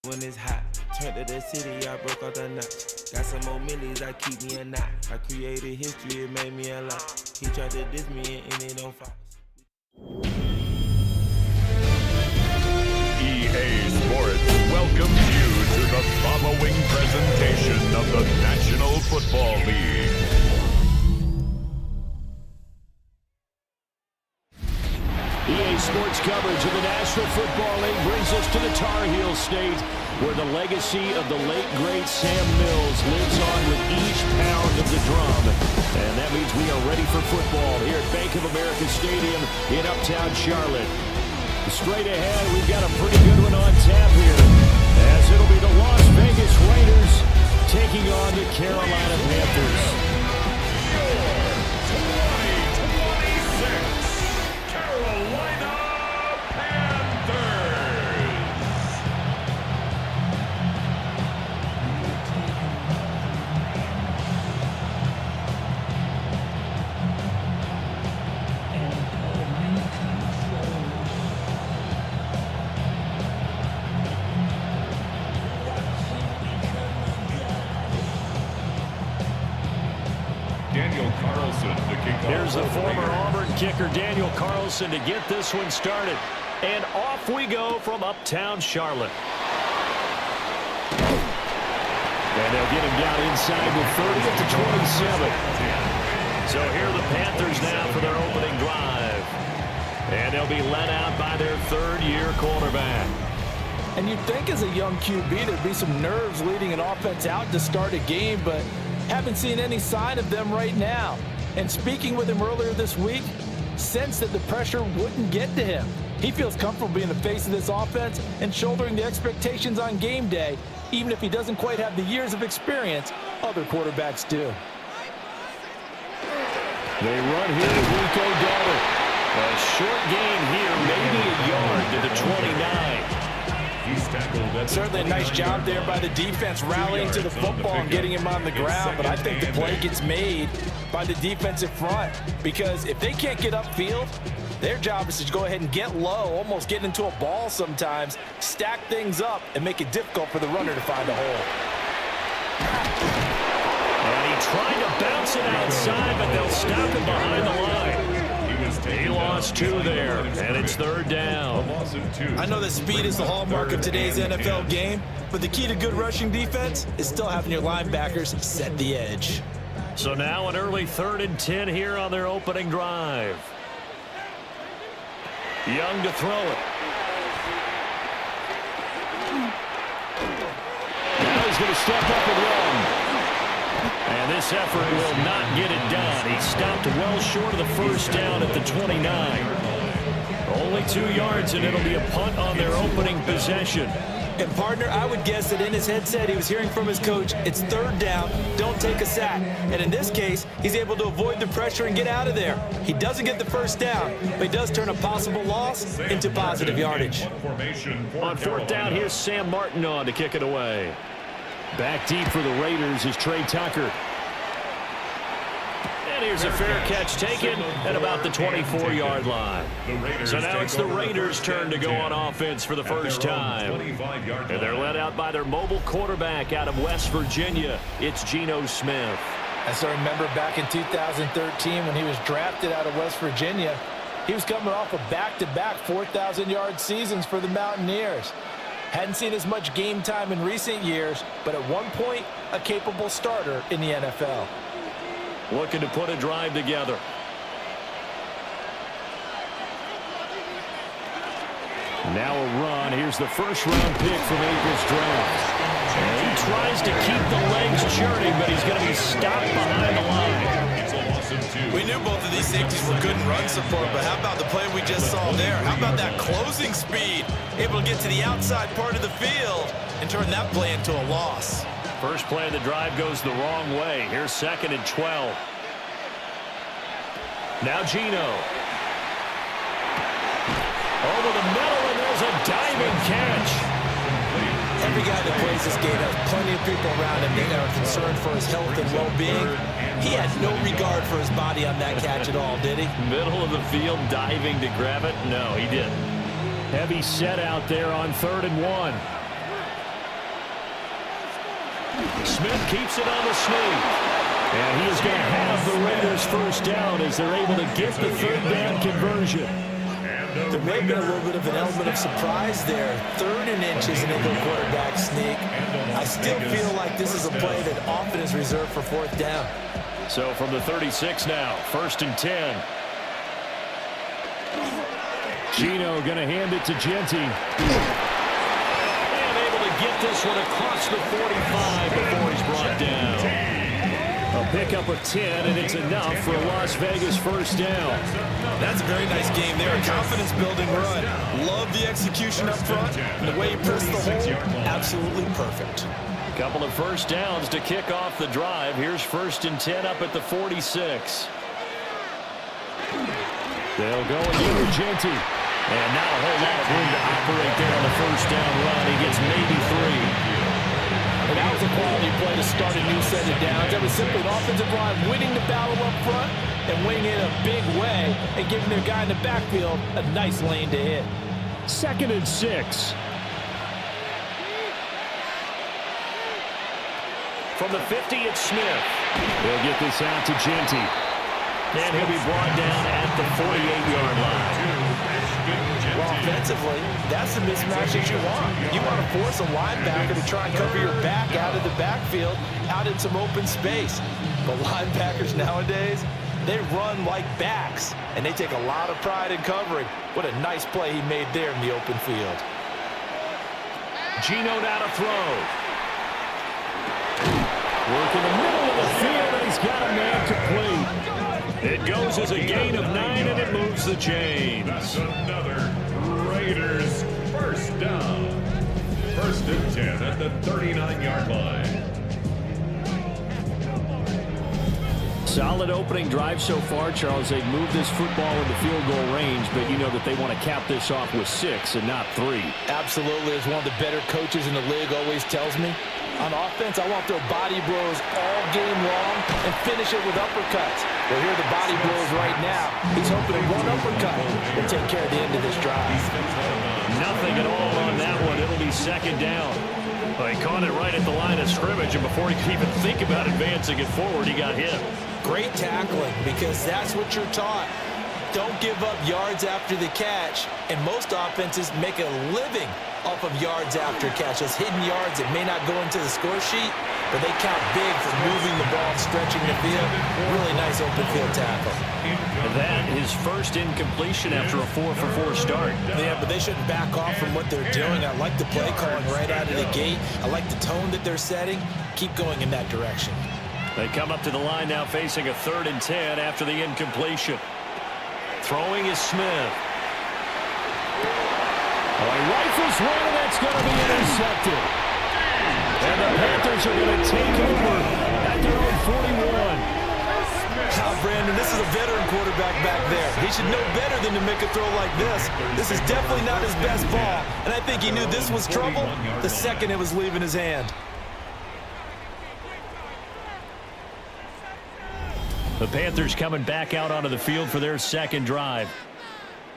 When it's hot, turned to the city, I broke out the notch. Got some more millies, I keep me a knot. I created history, it made me a lot. He tried to diss me and it on Fox. EA Sports welcomes you to the following presentation of the National Football League. EA Sports coverage of the National Football League brings us to the Tar Heel State, where the legacy of the late, great Sam Mills lives on with each pound of the drum. And that means we are ready for football here at Bank of America Stadium in Uptown Charlotte. Straight ahead, we've got a pretty good one on tap here, as it'll be the Las Vegas Raiders taking on the Carolina Panthers. Here's the former Auburn kicker, Daniel Carlson, to get this one started. And off we go from Uptown Charlotte. And they'll get him down inside with 30 at the 27. So here are the Panthers now for their opening drive. And they'll be led out by their third-year quarterback. And you'd think as a young QB there'd be some nerves leading an offense out to start a game, but haven't seen any sign of them right now. And speaking with him earlier this week, sensed that the pressure wouldn't get to him. He feels comfortable being the face of this offense and shouldering the expectations on game day, even if he doesn't quite have the years of experience other quarterbacks do. They run here with Rico Dowdle. A short gain here, maybe a yard to the 29. Certainly a nice job there by the defense rallying to the football and getting him on the ground, but I think the play gets made by the defensive front, because if they can't get upfield, their job is to go ahead and get low, almost get into a ball sometimes, stack things up, and make it difficult for the runner to find a hole. And he tried to bounce it outside, but they'll stop him behind the line. He lost two there, and it's third down. I know that speed is the hallmark of today's NFL game, but the key to good rushing defense is still having your linebackers set the edge. So now an early 3rd and 10 here on their opening drive. Young to throw it. Now he's going to step up and run. And this effort will not get it done. He stopped well short of the first down at the 29. Only 2 yards, and it'll be a punt on their opening possession. And, partner, I would guess that in his headset he was hearing from his coach, it's 3rd down, don't take a sack. And in this case, he's able to avoid the pressure and get out of there. He doesn't get the first down, but he does turn a possible loss into positive yardage. On 4th down, here's Sam Martin on to kick it away. Back deep for the Raiders is Trey Tucker. And here's a fair catch taken at about the 24-yard line. So now it's the Raiders' turn to go on offense for the first time. And they're led out by their mobile quarterback out of West Virginia. It's Geno Smith. As I remember back in 2013 when he was drafted out of West Virginia, he was coming off of back-to-back 4,000-yard seasons for the Mountaineers. Hadn't seen as much game time in recent years, but at one point, a capable starter in the NFL. Looking to put a drive together. Now a run. Here's the first-round pick from April's draft. And he tries to keep the legs churning, but he's going to be stopped behind the line. We knew both of these safeties were good in run support, but how about the play we just saw there? How about that closing speed? Able to get to the outside part of the field and turn that play into a loss. First play of the drive goes the wrong way. Here's 2nd and 12. Now Geno. Over the middle, and there's a diving catch. Every guy that plays this game has plenty of people around him that are concerned for his health and well-being. He had no regard for his body on that catch at all, did he? Middle of the field, diving to grab it? No, he didn't. Heavy set out there on 3rd and 1. Smith keeps it on the sneak. And he is going to have the Raiders first down as they're able to get the third down conversion. There may have been a little bit of an element of surprise there. 3rd and inches and into a quarterback sneak. I still feel like this is a play that often is reserved for 4th down. So from the 36 now, 1st and 10. Gino going to hand it to Genty. And able to get this one across the 45 before he's brought down. A pickup of 10, and it's enough for a Las Vegas first down. That's a very nice game there. A confidence-building run. Love the execution up front. And the way he pressed the hole, absolutely perfect. Couple of first downs to kick off the drive. Here's 1st and 10 up at the 46. They'll go and give it Genty. And not a whole lot of room to operate there on the first down run. He gets maybe 3. And that was a quality play to start a new set of downs. That was simply the offensive line winning the battle up front and winning it a big way and giving their guy in the backfield a nice lane to hit. 2nd and 6. From the 50, it's Smith. They'll get this out to Genty. And he'll be brought down at the 48-yard line. Well, offensively, that's the mismatch that you want. You want to force a linebacker to try and cover your back out of the backfield, out in some open space. But linebackers nowadays, they run like backs, and they take a lot of pride in covering. What a nice play he made there in the open field. Gino now to throw. Work in the middle of the field, and he's got a man complete. It goes as a gain of 9, and it moves the chains. That's another Raiders first down. 1st and 10 at the 39-yard line. Solid opening drive so far, Charles. They've moved this football into field goal range, but you know that they want to cap this off with 6 and not 3. Absolutely. As one of the better coaches in the league always tells me, on offense, I want to throw body blows all game long and finish it with uppercuts. Well, here are the body blows right now. He's hoping to run uppercut and take care of the end of this drive. Nothing at all on that one. It'll be 2nd down. Well, he caught it right at the line of scrimmage, and before he could even think about advancing it forward, he got hit. Great tackling, because that's what you're taught. Don't give up yards after the catch, and most offenses make a living off of yards after catch. Those hidden yards that may not go into the score sheet, but they count big for moving the ball, stretching the field. Really nice open field tackle. That is first incompletion after a 4-for-4 start. Yeah, but they shouldn't back off from what they're doing. I like the play calling right out of the gate. I like the tone that they're setting. Keep going in that direction. They come up to the line now facing a 3rd and 10 after the incompletion. Throwing is Smith. Oh, he rifles one, and that's going to be intercepted. And the Panthers are going to take over at their own 41. Now, Brandon, this is a veteran quarterback back there. He should know better than to make a throw like this. This is definitely not his best ball, and I think he knew this was trouble the second it was leaving his hand. The Panthers coming back out onto the field for their 2nd drive.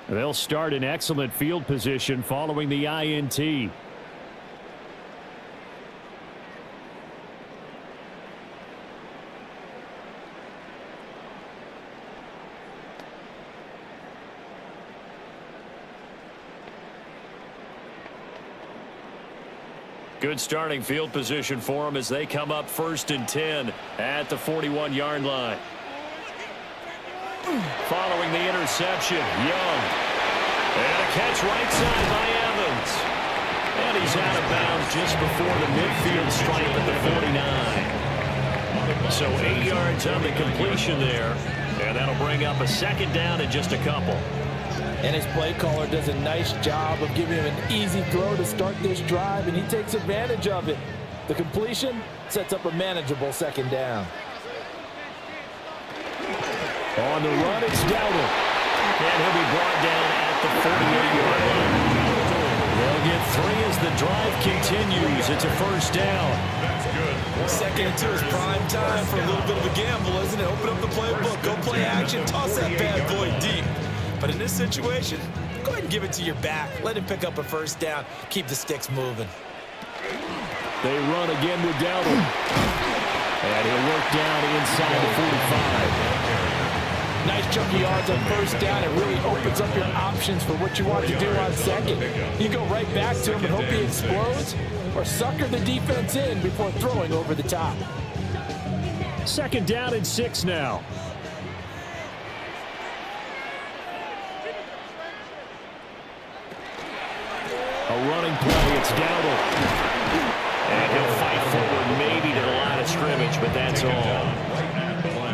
They'll start in excellent field position following the INT. Good starting field position for them as they come up 1st and 10 at the 41-yard line. Following the interception, Young. And a catch right side by Evans. And he's out of bounds just before the midfield stripe at the 49. So 8 yards on the completion there. And that'll bring up a 2nd down in just a couple. And his play caller does a nice job of giving him an easy throw to start this drive, and he takes advantage of it. The completion sets up a manageable 2nd down. On the run, it's Dowdle. And he'll be brought down at the 48-yard line. They'll get 3 as the drive continues. It's a 1st down. That's good. 2nd and 2 is prime time for a little bit of a gamble, isn't it? Open up the playbook, go play action, toss that bad boy deep. But in this situation, go ahead and give it to your back. Let him pick up a 1st down. Keep the sticks moving. They run again with Dowdle. And he'll work down inside the 45. Nice chunky yards on first down. It really opens up your options for what you want to do on second. You go right back to him and hope he explodes, or sucker the defense in before throwing over the top. Second down and 6 now. A running play. It's Dowdle. And he'll fight forward maybe to the line of scrimmage, but that's all.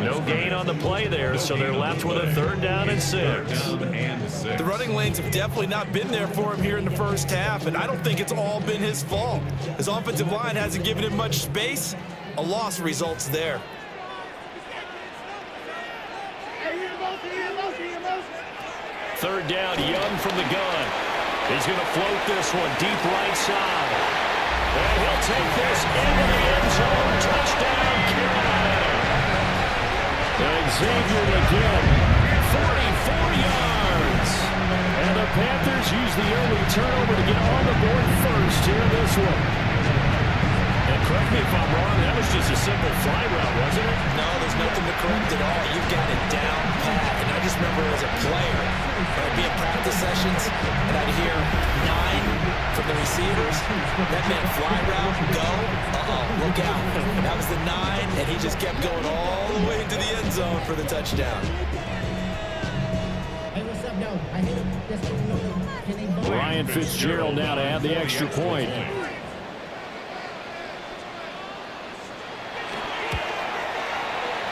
No gain on the play there, so they're left with a third down and 6. The running lanes have definitely not been there for him here in the first half, and I don't think it's all been his fault. His offensive line hasn't given him much space. A loss results there. Third down, Young from the gun. He's going to float this one deep right side. And he'll take this into the end zone. Touchdown, Carolina. Xavier again, 44 yards. And the Panthers use the early turnover to get on the board first here in this one. And correct me if I'm wrong, that was just a simple fly route, wasn't it? No, there's nothing to correct at all. You've got it down pat. And I just remember as a player, I'd be in practice sessions, and I'd hear 9 from the receivers. That meant fly route, go, look out. That was the 9, and he just kept going all the way into the end zone for the touchdown. Ryan Fitzgerald now to add the extra point.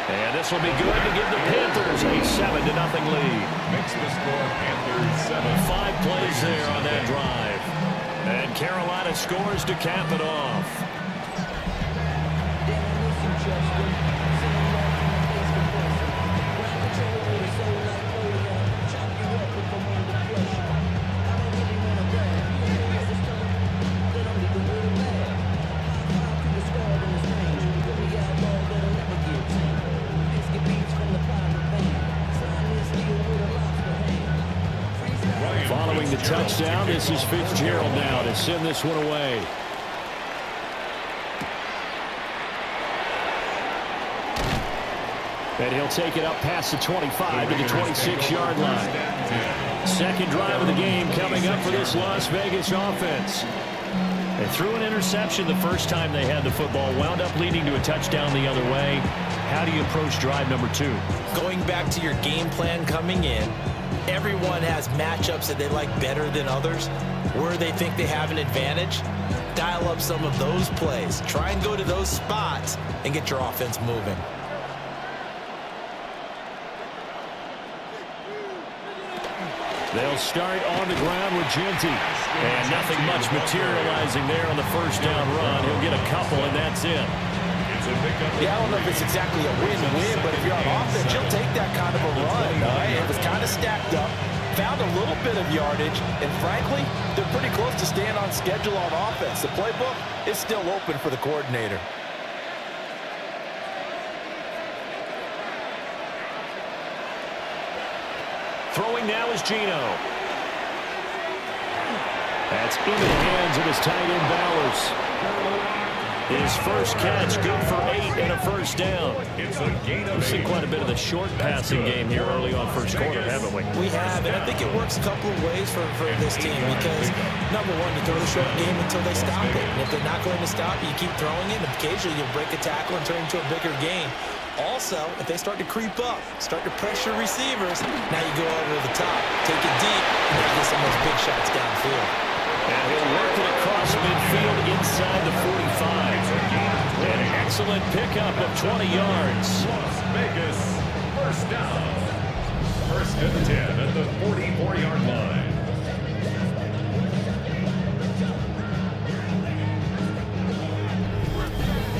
And this will be good to give the Panthers a 7-0 lead. Makes the score Panthers 7. 5 plays there on that drive. And Carolina scores to cap it off. Following the touchdown, this is Fitzgerald now to send this one away. And he'll take it up past the 25 to the 26-yard line. Second drive of the game coming up for this Las Vegas offense. They threw an interception the first time they had the football, wound up leading to a touchdown the other way. How do you approach drive number 2? Going back to your game plan coming in, everyone has matchups that they like better than others. Where they think they have an advantage, dial up some of those plays. Try and go to those spots and get your offense moving. They'll start on the ground with Genty. And nothing much materializing there on the first down run. He'll get a couple, and that's it. Yeah, I don't know if it's exactly a win-win, but if you're on offense, you'll take that kind of a run. It was kind of stacked up, found a little bit of yardage, and frankly, they're pretty close to staying on schedule on offense. The playbook is still open for the coordinator. Throwing now is Geno. That's into the hands of his tight end, Bowers. His first catch, good for 8 and a first down. We've seen quite a bit of the short passing game here early on first quarter, haven't we? We have, and I think it works a couple of ways for this team because, number one, you throw the short game until they stop it. And if they're not going to stop it, you keep throwing it, and occasionally you'll break a tackle and turn into a bigger gain. Also, if they start to creep up, start to pressure receivers, now you go over the top, take it deep, and now get some of those big shots downfield. And he'll work it across midfield inside the 45. An excellent pickup of 20 yards. Las Vegas, first down. First and 10 at the 44-yard line.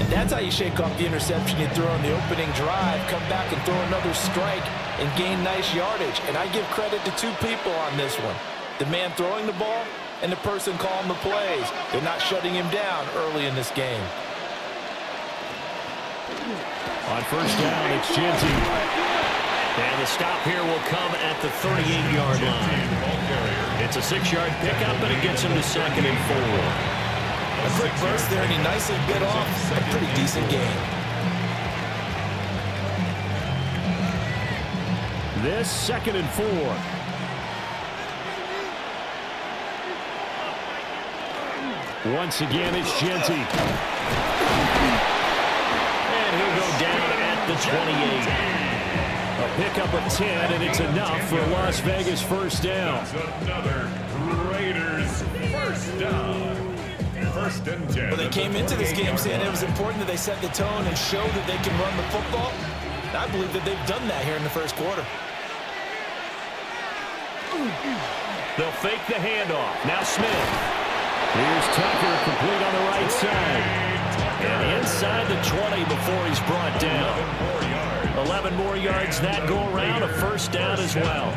And that's how you shake off the interception you throw on the opening drive, come back and throw another strike and gain nice yardage. And I give credit to 2 people on this one. The man throwing the ball and the person calling the plays. They're not shutting him down early in this game. On first down, it's Genty. And the stop here will come at the 38-yard line. It's a 6-yard pickup, but it gets him to 2nd and 4. A quick burst there, and he nicely bit off a pretty decent gain. This 2nd and 4. Once again, it's Genty. And he'll go down at the 28. A pickup of 10, and it's enough for a Las Vegas first down. Another Raiders first down. 1st and 10. Well, they came into this game saying it was important that they set the tone and show that they can run the football. And I believe that they've done that here in the first quarter. They'll fake the handoff. Now Smith. Here's Tucker, complete on the right side. And inside the 20 before he's brought down. 11 more yards that go around, a first down as well.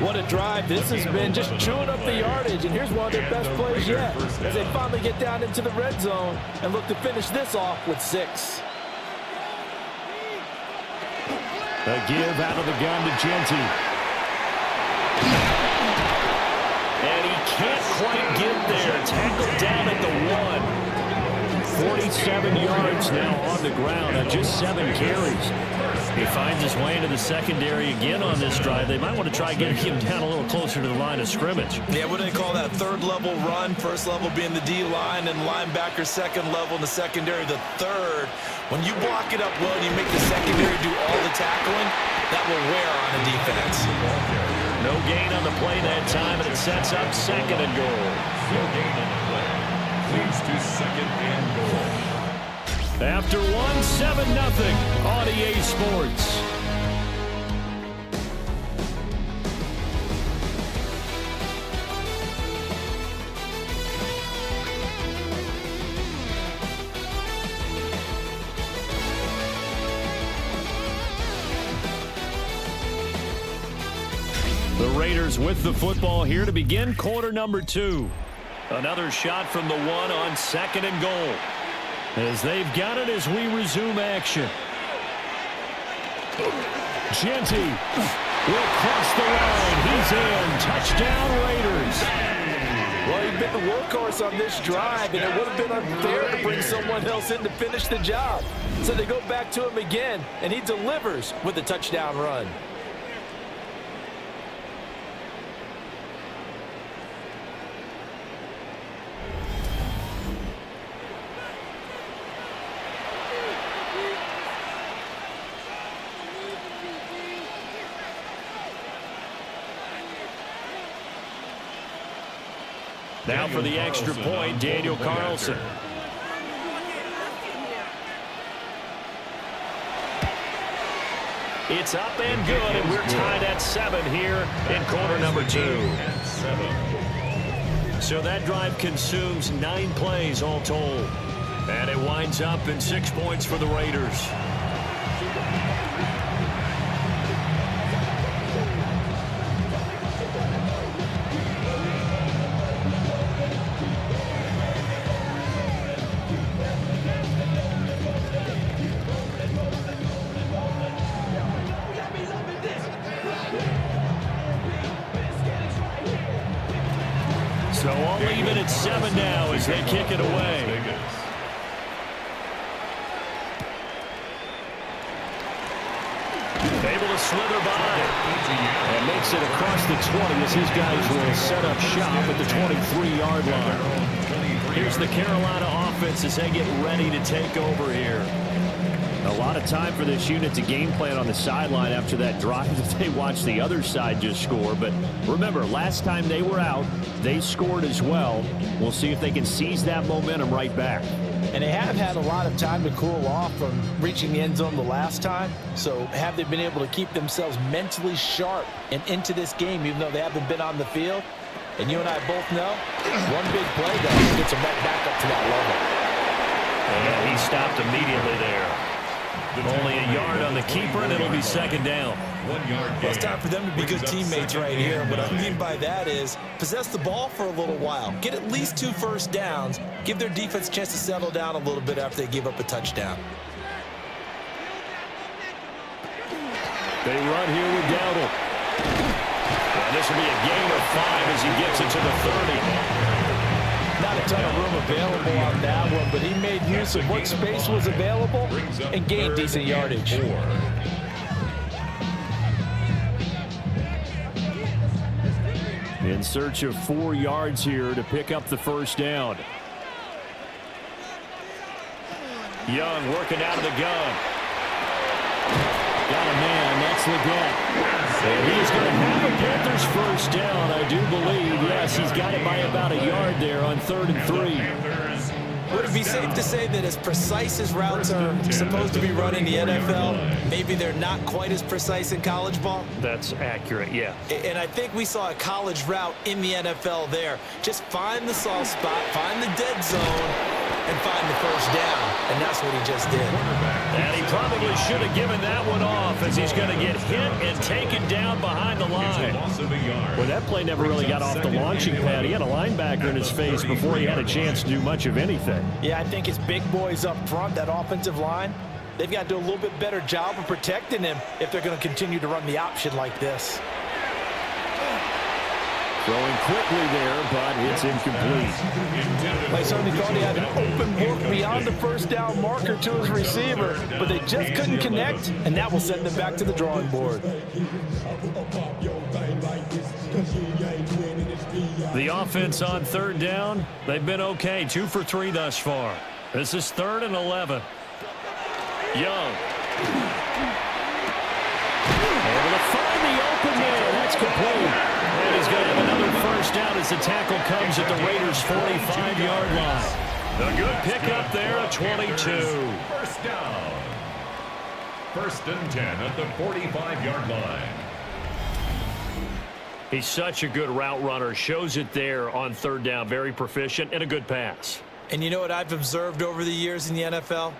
What a drive. This has been just chewing up the yardage, and here's one of their best plays yet as they finally get down into the red zone and look to finish this off with 6. A give out of the gun to Genty. And he can't quite get there. Tackled down at the 1. 47 yards now on the ground on just 7 carries. He finds his way into the secondary again on this drive. They might want to try getting him down a little closer to the line of scrimmage. Yeah, what do they call that? 3rd level run. 1st level being the D-line, and linebacker 2nd level, and the secondary the 3rd. When you block it up well and you make the secondary do all the tackling, that will wear on a defense. No gain on the play that time, and it sets up 2nd and goal. No gain on the play. Leads to 2nd and goal. After 1, 7-0 on EA Sports. The Raiders with the football here to begin quarter number 2. Another shot from the 1 on 2nd and goal. As they've got it as we resume action. Genty will cross the line. He's in. Touchdown, Raiders. Well, he's been the workhorse on this drive, and it would have been unfair to bring someone else in to finish the job. So they go back to him again, and he delivers with a touchdown run. Now for the extra point, Daniel Carlson. It's up and good, and we're tied at 7 here in quarter number 2. So that drive consumes 9 plays all told. And it winds up in 6 points for the Raiders. So all even at 7 now as they kick it away. Able to slither by. And makes it across the 20 as his guys will set up shop at the 23-yard line. Here's the Carolina offense as they get ready to take over here. A lot of time for this unit to game plan on the sideline after that drive that they watched the other side just score. But remember, last time they were out, they scored as well. We'll see if they can seize that momentum right back. And they have had a lot of time to cool off from reaching the end zone the last time. So have they been able to keep themselves mentally sharp and into this game, even though they haven't been on the field? And you and I both know, one big play, though, gets them right back up to that level. And he stopped immediately there. Only a yard on the keeper, and it'll be 2nd down. 1 yard gain. Well, it's time for them to be good teammates right here. What I mean by that is possess the ball for a little while. Get at least 2 first downs. Give their defense a chance to settle down a little bit after they give up a touchdown. They run here with Dowdle. And this will be a gain of 5 as he gets it to the 30. not a ton of room available on that one, but he made use of what space was available and gained decent yardage. In search of 4 yards here to pick up the first down. Young working out of the gun. Got a man. That's Leggett. And he's going to have a Panthers first down, I do believe. Yes, he's got it by about a yard there on 3rd and 3. Would it be safe to say that as precise as routes are supposed to be run in the NFL, maybe they're not quite as precise in college ball? That's accurate, yeah. And I think we saw a college route in the NFL there. Just find the soft spot, find the dead zone, and find the first down. And that's what he just did. And he probably should have given that one off as he's going to get hit and taken down behind the line. Well, that play never really got off the launching pad. He had a linebacker in his face before he had a chance to do much of anything. Yeah, I think it's big boys up front, that offensive line. They've got to do a little bit better job of protecting him if they're going to continue to run the option like this. Throwing quickly there, but it's incomplete. I certainly thought he had an open look beyond the first down marker to his receiver, but they just couldn't connect, and that will send them back to the drawing board. The offense on 3rd down, they've been okay, 2 for 3 thus far. This is 3rd and 11. Young. Able to find the open man. That's complete. And he's going to have another first down as the tackle comes at the Raiders' 45-yard line. A good pickup there at 22. First down. 1st and 10 at the 45-yard line. He's such a good route runner. Shows it there on 3rd down. Very proficient and a good pass. And you know what I've observed over the years in the NFL?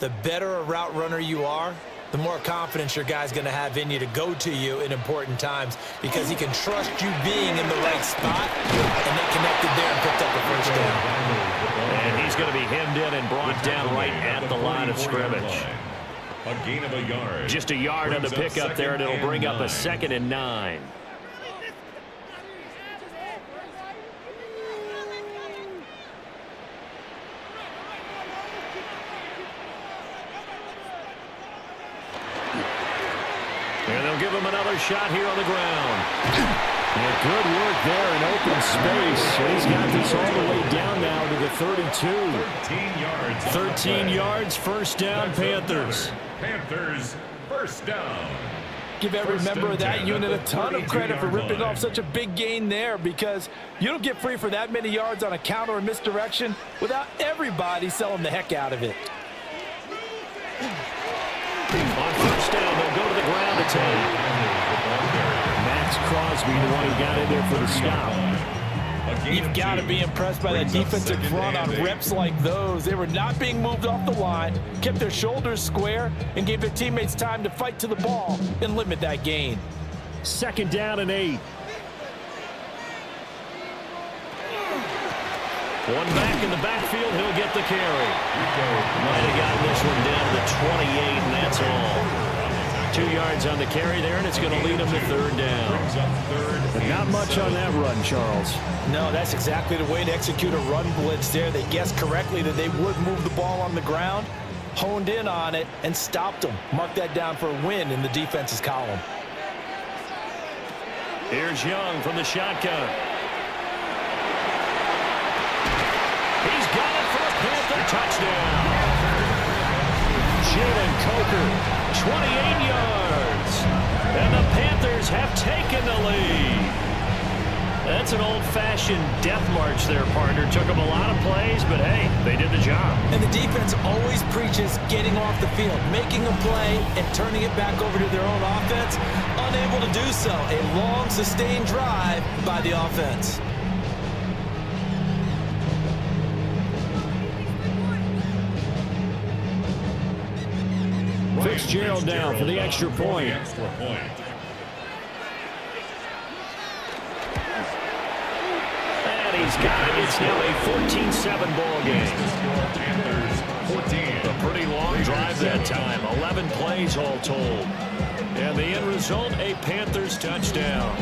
The better a route runner you are, the more confidence your guy's going to have in you to go to you in important times because he can trust you being in the right spot, and they connected there and picked up the first down. And he's going to be hemmed in and brought down right at the line of scrimmage. A gain of a yard. Just a yard on the pickup there, and it'll bring up a 2nd and 9. And they'll give him another shot here on the ground. And good work there in open space. So he's got this all the way down now to the 32. 13 yards, first down, Panthers. Panthers, first down. Give every member of that unit a ton of credit for ripping off such a big gain there because you don't get free for that many yards on a counter or misdirection without everybody selling the heck out of it. On first down, they'll go to the ground to take. Max Crosby, the one who got in there for the stop. You've got to be impressed by that defensive front on reps like those. They were not being moved off the line, kept their shoulders square, and gave their teammates time to fight to the ball and limit that gain. 2nd down and 8. One back in the backfield, he'll get the carry. Might have gotten this one down to the 28, and that's all. 2 yards on the carry there, and it's going to lead him to 3rd down. But not much on that run, Charles. No, that's exactly the way to execute a run blitz there. They guessed correctly that they would move the ball on the ground, honed in on it, and stopped them. Mark that down for a win in the defense's column. Here's Young from the shotgun. He's got it for a Panther touchdown. Jalen Coker, 28 yards. And the Panthers have taken the lead. That's an old-fashioned death march there, partner. Took them a lot of plays, but hey, they did the job. And the defense always preaches getting off the field, making a play, and turning it back over to their own offense. Unable to do so. A long, sustained drive by the offense. Fitzgerald down for the extra point. And he's got it. It's now a 14-7 ball game. A pretty long drive that time. 11 plays all told. And the end result, a Panthers touchdown.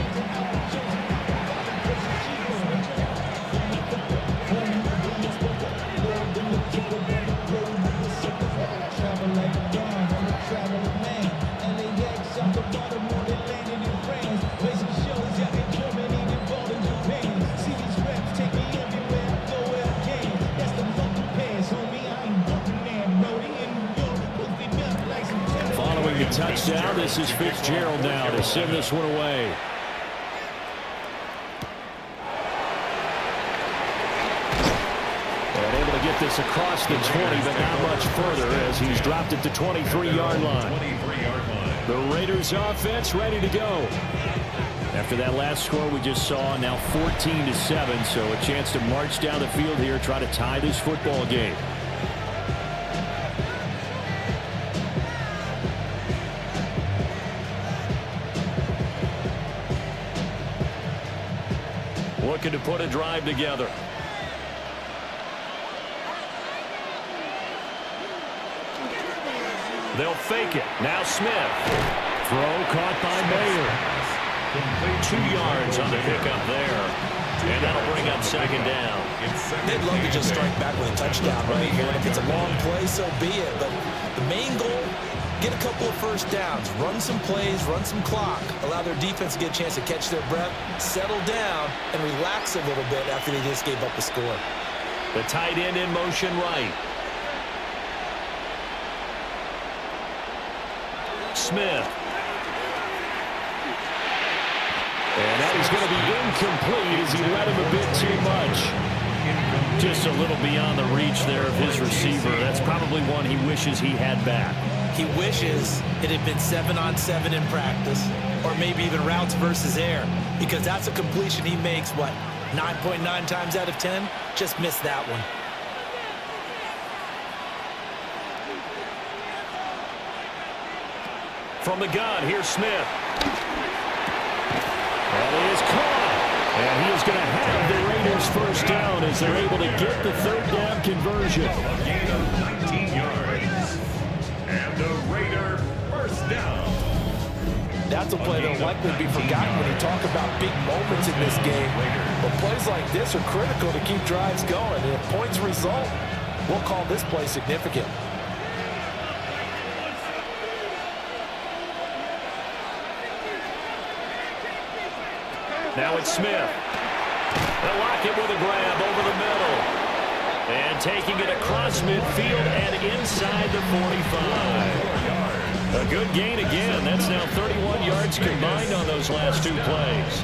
this is Fitzgerald now to send this one away. And able to get this across the 20, but not much further as he's dropped it to 23-yard line. The Raiders offense ready to go. After that last score we just saw, now 14-7, so a chance to march down the field here, try to tie this football game. Looking to put a drive together. They'll fake it. Now Smith. Throw caught by Mayer. 2 yards on the pickup there. And that'll bring up second down. They'd love to just strike back with a touchdown right here. And if it's a long play, so be it. But the main goal, get a couple of first downs. Run some plays, run some clock. Allow their defense to get a chance to catch their breath, settle down, and relax a little bit after they just gave up the score. The tight end in motion right. Smith. And that is going to be incomplete as he led him a bit too much. Just a little beyond the reach there of his receiver. That's probably one he wishes he had back. He wishes it had been 7-on-7 in practice, or maybe even routes versus air, because that's a completion he makes, 9.9 times out of 10? Just missed that one. From the gun, here's Smith. That is caught. And he is going to have the Raiders first down as they're able to get the third down conversion. A gain of 19 yards. And the Raider first down. That's a play that'll likely be forgotten when you talk about big moments in this game. But plays like this are critical to keep drives going. And if points result, we'll call this play significant. Now it's Smith. They'll lock it with a grab over the middle. And taking it across midfield and inside the 45. A good gain again. That's now 31 yards combined on those last two plays.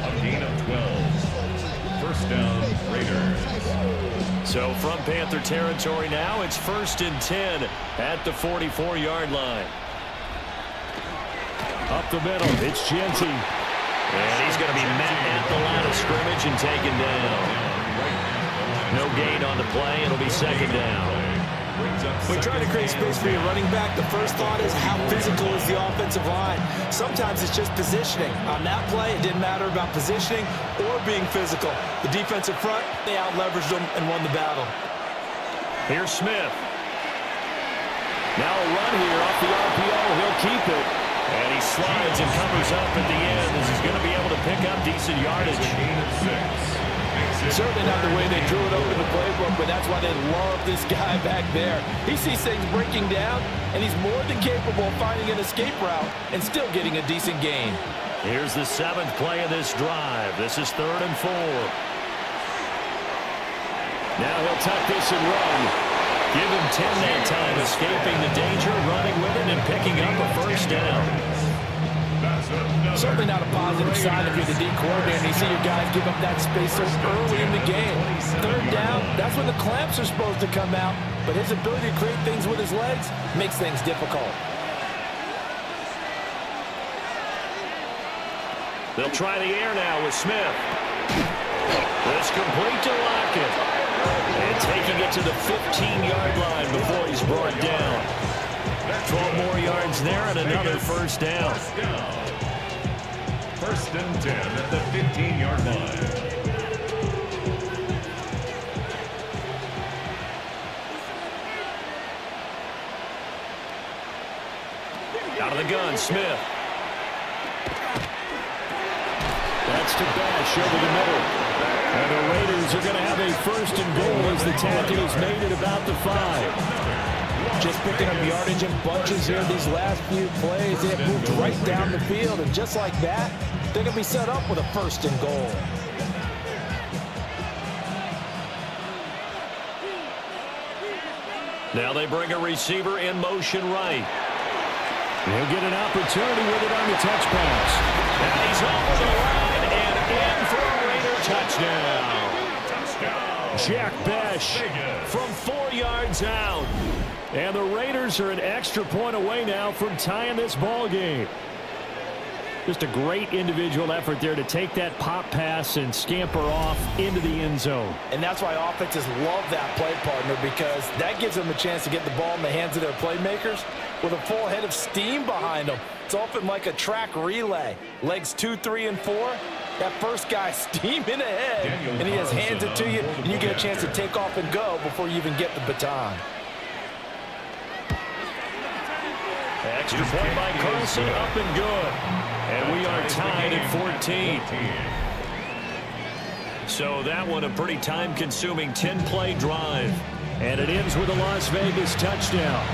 A gain of 12. First down, Raiders. So from Panther territory now, it's 1st and 10 at the 44-yard line. Up the middle, it's Genty. And he's going to be met at the line of scrimmage and taken down. No gain on the play. It'll be second down. When trying to create space for your running back, the first thought is how physical is the offensive line. Sometimes it's just positioning. On that play, it didn't matter about positioning or being physical. The defensive front, they out-leveraged them and won the battle. Here's Smith. Now a run here off the RPO. He'll keep it. And he slides and covers up at the end as he's going to be able to pick up decent yardage. Certainly not the way they drew it over the playbook, but that's why they love this guy back there. He sees things breaking down, and he's more than capable of finding an escape route and still getting a decent gain. Here's the 7th play of this drive. This is 3rd and 4. Now he'll tuck this and run. Give him 10 that time, escaping the danger, running with it, and picking up a first down. Certainly not a positive sign if you're the D coordinator and you see your guys give up that space so early in the game. 3rd down, that's when the clamps are supposed to come out, but his ability to create things with his legs makes things difficult. They'll try the air now with Smith. This complete to Lockett. And taking it to the 15-yard line before he's brought down. 12 more yards there and another first down. 1st and 10 at the 15-yard line. Out of the gun, Smith. That's to Bash over the middle. And the Raiders are going to have a 1st and goal as the tackle is made at about the 5. Just picking up yardage in bunches here these last few plays. They have moved right down the field, and just like that, they're going to be set up with a 1st and goal. Now they bring a receiver in motion right. He'll get an opportunity with it on the touch pass. And he's over the line and in for a Raider touchdown. Jack Besh from 4 yards out. And the Raiders are an extra point away now from tying this ball game. Just a great individual effort there to take that pop pass and scamper off into the end zone. And that's why offenses love that play, partner, because that gives them a chance to get the ball in the hands of their playmakers with a full head of steam behind them. It's often like a track relay. Legs 2, 3, and 4. That first guy steaming ahead, and he just hands it to you, and you get a chance to take off and go before you even get the baton. Extra point by Carlson, up and good. And we are tied at 14. So that one a pretty time-consuming 10-play drive. And it ends with a Las Vegas touchdown.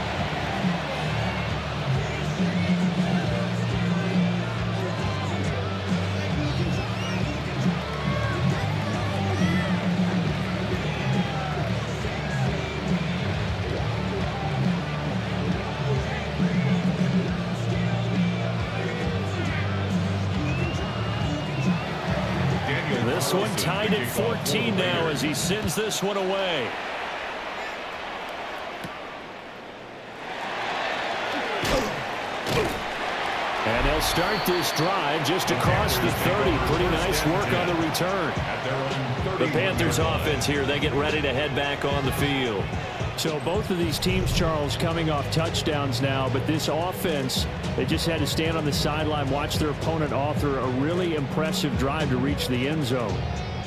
This one tied at 14 now as he sends this one away. And they'll start this drive just across the 30. Pretty nice work on the return. The Panthers offense here, they get ready to head back on the field. So both of these teams, Charles, coming off touchdowns now, but this offense, they just had to stand on the sideline, watch their opponent author a really impressive drive to reach the end zone.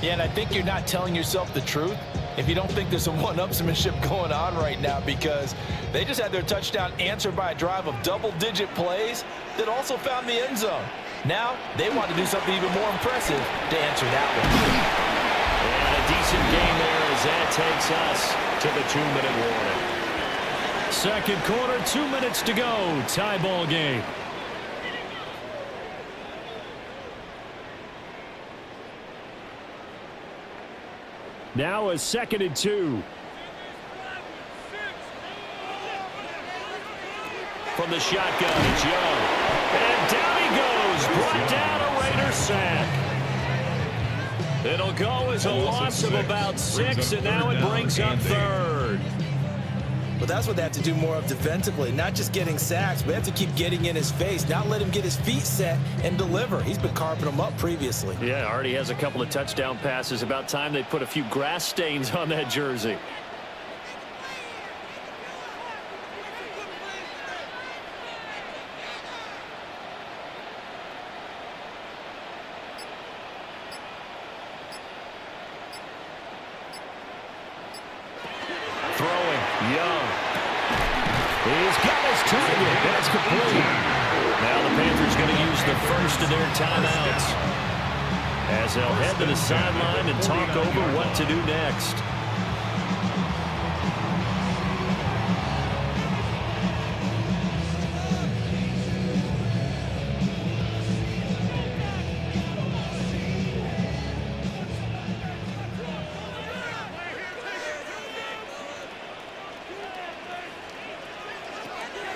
Yeah, and I think you're not telling yourself the truth if you don't think there's some one-upsmanship going on right now, because they just had their touchdown answered by a drive of double-digit plays that also found the end zone. Now they want to do something even more impressive to answer that one. And a decent game there as that takes us to the 2-minute warning. Second quarter, 2 minutes to go. Tie ball game. Now a 2nd and 2. From the shotgun, it's Young. And down he goes. Brought down a Raider sack. It'll go as a loss of about 6, and now it brings up 3rd. But that's what they have to do more of defensively, not just getting sacks, but they have to keep getting in his face, not let him get his feet set and deliver. He's been carving them up previously. Yeah, already has a couple of touchdown passes. About time they put a few grass stains on that jersey. Young. He's got his target. That's complete. Now the Panthers going to use the first of their timeouts as they'll head to the sideline and talk over what to do next.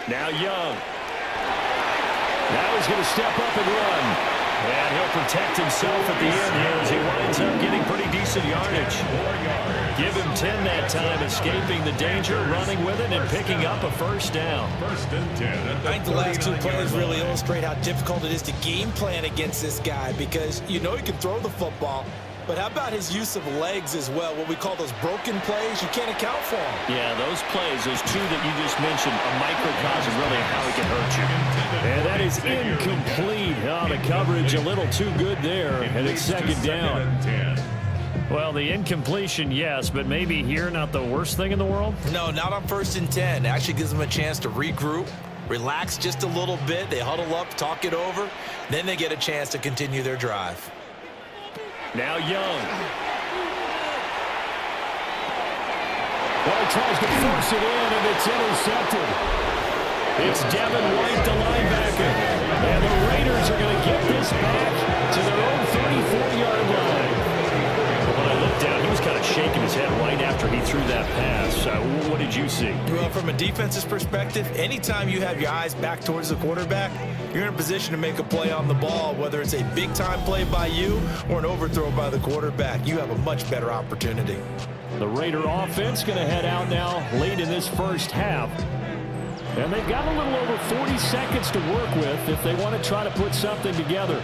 Now Young. Now he's going to step up and run. And he'll protect himself at the end here as he winds up getting pretty decent yardage. Give him 10 that time, escaping the danger, running with it, and picking up a first down. First and 10. I think the last 2 plays really illustrate how difficult it is to game plan against this guy, because you know he can throw the football, but how about his use of legs as well? What we call those broken plays, you can't account for them. Yeah, those plays, those 2 that you just mentioned, a microcosm really how he can hurt you. And that is incomplete. Oh, the coverage a little too good there, and it's 2nd down. Well, the incompletion, yes, but maybe here not the worst thing in the world? No, not on 1st and 10. It actually gives them a chance to regroup, relax just a little bit. They huddle up, talk it over. Then they get a chance to continue their drive. Now Young. Well, he tries to force it in, and it's intercepted. It's Devin White, the linebacker. And the Raiders are going to get this back to their own 34-yard line. When I looked down, he was kind of shaking his head right after he threw that pass. So what did you see? Well, from a defense's perspective, anytime you have your eyes back towards the quarterback, you're in a position to make a play on the ball, whether it's a big-time play by you or an overthrow by the quarterback. You have a much better opportunity. The Raider offense going to head out now late in this first half. And they've got a little over 40 seconds to work with if they want to try to put something together.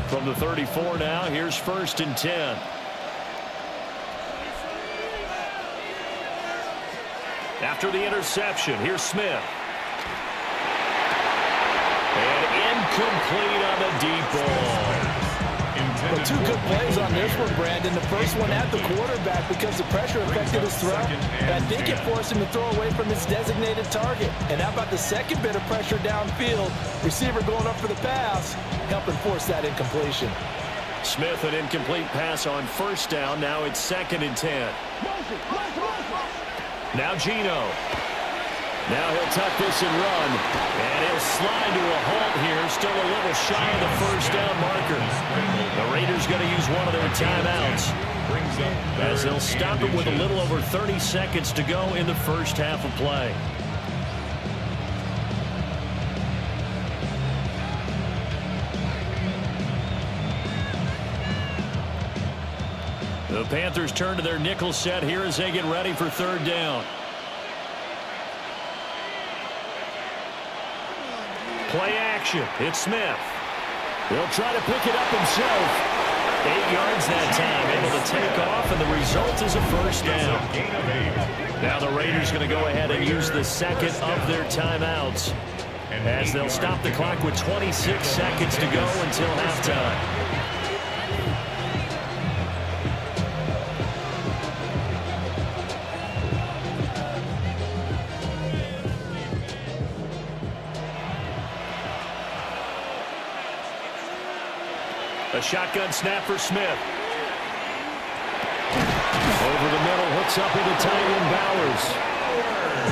From the 34 now, here's 1st and 10. After the interception, here's Smith. And incomplete on the deep ball. Well, 2 good plays on this one, Brandon. The first one at the quarterback because the pressure affected his throw. And I think it forced him to throw away from his designated target. And how about the second bit of pressure downfield? Receiver going up for the pass, helping force that incompletion. Smith, an incomplete pass on 1st down. Now it's 2nd and 10. Now Geno. Now he'll tuck this and run. And he'll slide to a halt here. Still a little shy of the 1st down marker. The Raiders going to use one of their timeouts, as they'll stop it with a little over 30 seconds to go in the first half of play. The Panthers turn to their nickel set here as they get ready for 3rd down. Play action. It's Smith. He'll try to pick it up himself. 8 yards that time, able to take off, and the result is a 1st down. Now the Raiders going to go ahead and use the 2nd of their timeouts, as they'll stop the clock with 26 seconds to go until halftime. A shotgun snap for Smith. Over the middle, hooks up into tight end Bowers.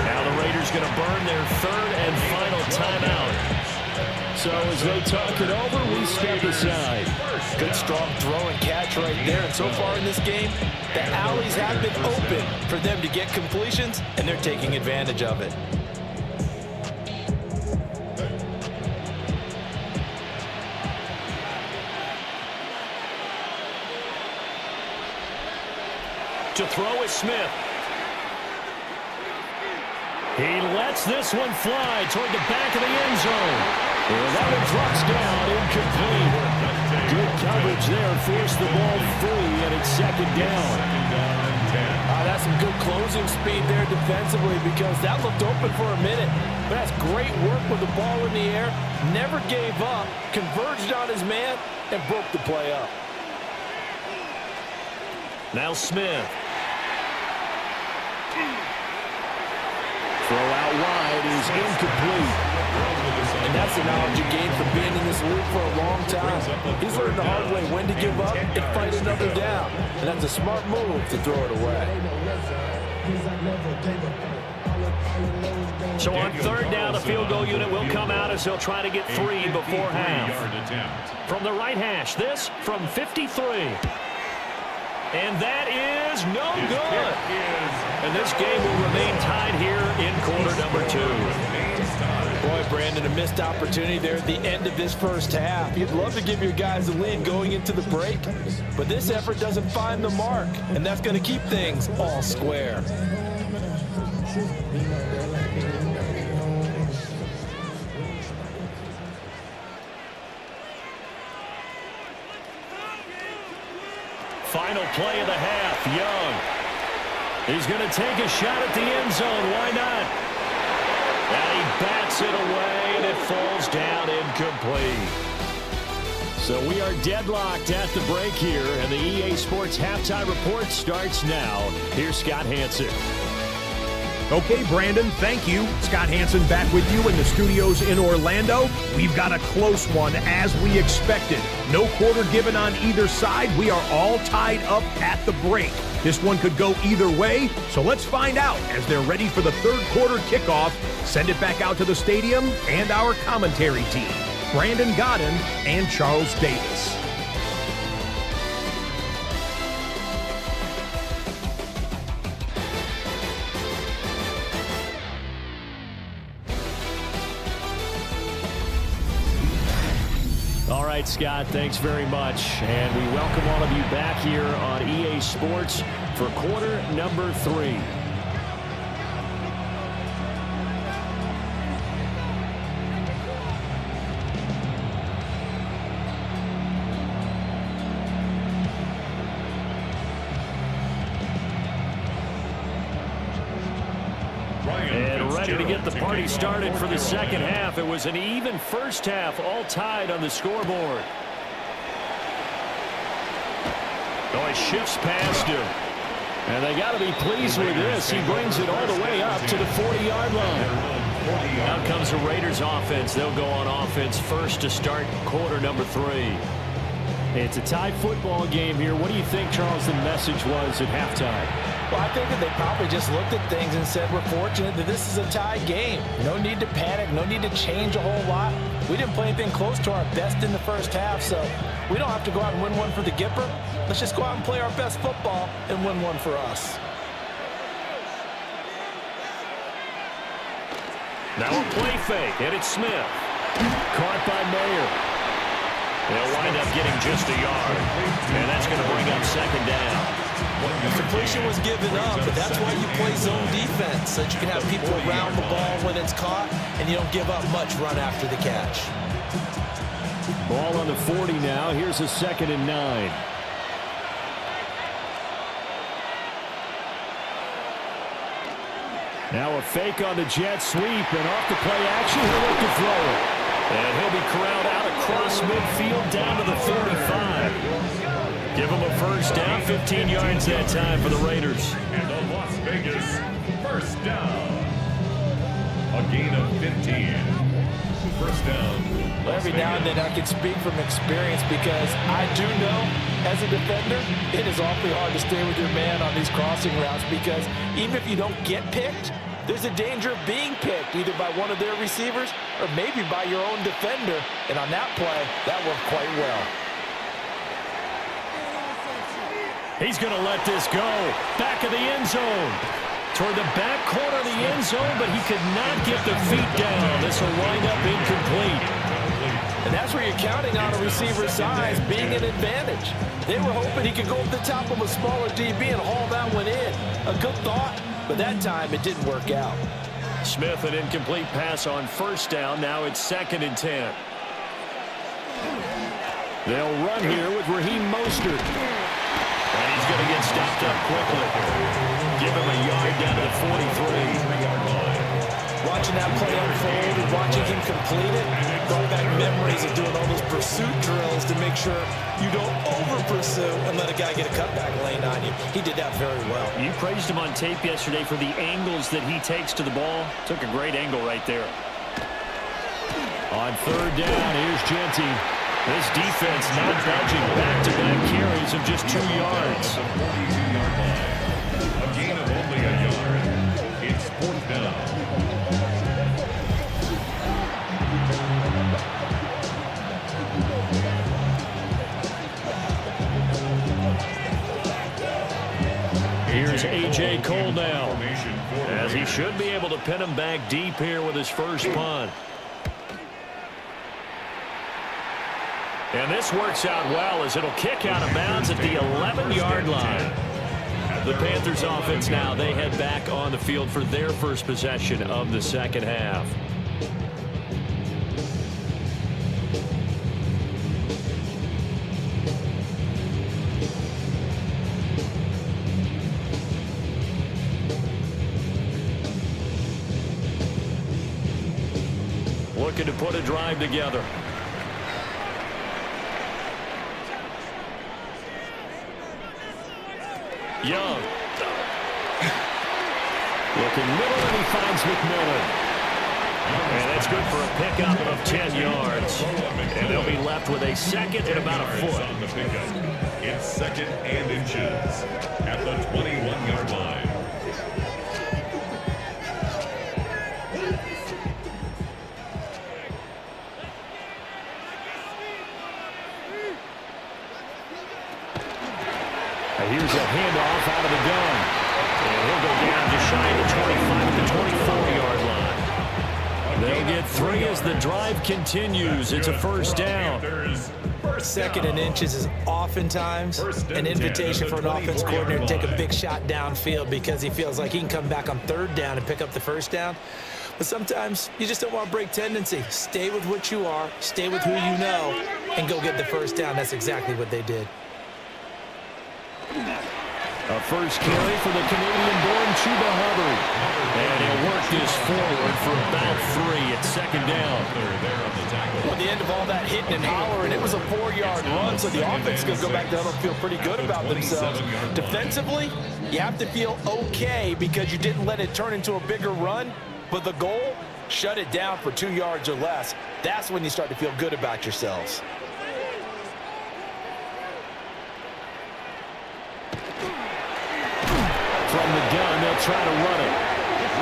Now the Raiders going to burn their 3rd and final timeout. So as they talk it over, we step aside. Good strong throw and catch right there. And so far in this game, the alleys have been open for them to get completions, and they're taking advantage of it. To throw is Smith. He lets this one fly toward the back of the end zone. And that one drops down, incomplete. Good coverage there, forced the ball free, and it's 2nd down. That's some good closing speed there defensively, because that looked open for a minute. But that's great work with the ball in the air. Never gave up, converged on his man, and broke the play up. Now Smith. Throw out wide is incomplete. And that's the knowledge you gain from being in this league for a long time. He's learned the hard way when to give up and fight another down. And that's a smart move to throw it away. So on 3rd down, the field goal unit will come out as they'll try to get 3 before half. From the right hash, this from 53. And that is no good. And this game will remain tied here in quarter number 2. Boy, Brandon, a missed opportunity there at the end of this first half. You'd love to give your guys the lead going into the break, but this effort doesn't find the mark, and that's going to keep things all square. Final play of the half, Young. He's going to take a shot at the end zone. Why not? And he bats it away, and it falls down incomplete. So we are deadlocked at the break here, and the EA Sports Halftime Report starts now. Here's Scott Hanson. Okay, Brandon, thank you. Scott Hanson back with you in the studios in Orlando. We've got a close one, as we expected. No quarter given on either side. We are all tied up at the break. This one could go either way, so let's find out as they're ready for the third quarter kickoff. Send it back out to the stadium and our commentary team, Brandon Godden and Charles Davis. All right, Scott, thanks very much. And we welcome all of you back here on EA Sports for quarter number 3. And ready to get the party started for the second half. It was an even first half, all tied on the scoreboard. Oh, he shifts past him. And they got to be pleased with this. He brings it all the way up to the 40-yard line. Out comes the Raiders offense. They'll go on offense first to start quarter number 3. It's a tie football game here. What do you think, Charles, the message was at halftime? Well, I think that they probably just looked at things and said, we're fortunate that this is a tie game. No need to panic. No need to change a whole lot. We didn't play anything close to our best in the first half, so we don't have to go out and win one for the Gipper. Let's just go out and play our best football and win one for us. Now a play fake, and it's Smith. Caught by Mayer. They'll wind up getting just a yard, and that's going to bring up second down. The completion was given up, but that's why you play zone defense, so that you can have people around the ball when it's caught, and you don't give up much run after the catch. Ball on the 40 now. Here's a 2nd and 9. Now a fake on the jet sweep, and off the play action, he'll look to throw it. And he'll be corralled out across midfield down to the 45. Give him a first down, 15 yards that time for the Raiders. And the Las Vegas first down. A gain of 15. First down. Well, every now and then I can speak from experience because I do know as a defender, it is awfully hard to stay with your man on these crossing routes because even if you don't get picked, there's a danger of being picked either by one of their receivers or maybe by your own defender. And on that play, that worked quite well. He's going to let this go. Back of the end zone. Toward the back corner of the end zone, but he could not get the feet down. This will wind up incomplete. And that's where you're counting on a receiver's size being an advantage. They were hoping he could go up the top of a smaller DB and haul that one in. A good thought, but that time it didn't work out. Smith, an incomplete pass on first down. Now it's 2nd and 10. They'll run here with Raheem Mostert. And he's going to get stopped up quickly. Give him a yard down to the 43-yard line. Watching that play unfold and watching him complete it, brought back memories of doing all those pursuit drills to make sure you don't over-pursue and let a guy get a cutback lane on you. He did that very well. You praised him on tape yesterday for the angles that he takes to the ball. Took a great angle right there. On 3rd down, here's Genty. This defense not budging, back-to-back carries of just 2 yards. A gain of only a yard. It's 4th down. Here's A.J. Cole now, as he should be able to pin him back deep here with his first punt. And this works out well as it'll kick out of bounds at the 11-yard line. The Panthers offense now, they head back on the field for their first possession of the second half. Looking to put a drive together. Young. Looking middle, and he finds McMillan. And that's good for a pickup of 10 yards. And they'll be left with a second and about a foot. On the pickup. It's second and inches at the 21-yard line. Here's a handoff out of the gun. And he'll go down just shy of the 25 at the 24-yard line. They'll get 3 as the drive continues. It's a first down. Second and inches is oftentimes an invitation for an offense coordinator to take a big shot downfield because he feels like he can come back on third down and pick up the first down. But sometimes you just don't want to break tendency. Stay with what you are, stay with who you know, and go get the first down. That's exactly what they did. A first carry for the Canadian-born Chuba Hubbard. And he'll work this forward for about 3 at second down. Well, at the end of all that hitting and hollering, it was a 4-yard run, so the offense is going to go back down and feel pretty good about themselves. Defensively, you have to feel okay because you didn't let it turn into a bigger run, but the goal, shut it down for 2 yards or less. That's when you start to feel good about yourselves. From the gun, they'll try to run it.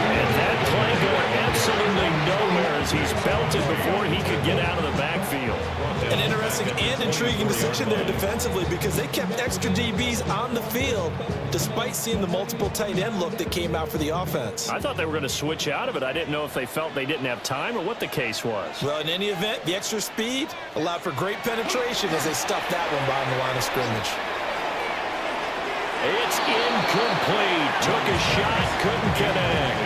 And that play going absolutely nowhere as he's belted before he could get out of the backfield. An interesting and intriguing decision there defensively because they kept extra DBs on the field despite seeing the multiple tight end look that came out for the offense. I thought they were going to switch out of it. I didn't know if they felt they didn't have time or what the case was. Well, in any event, the extra speed allowed for great penetration as they stuffed that one behind the line of scrimmage. It's incomplete. Took a shot, couldn't connect.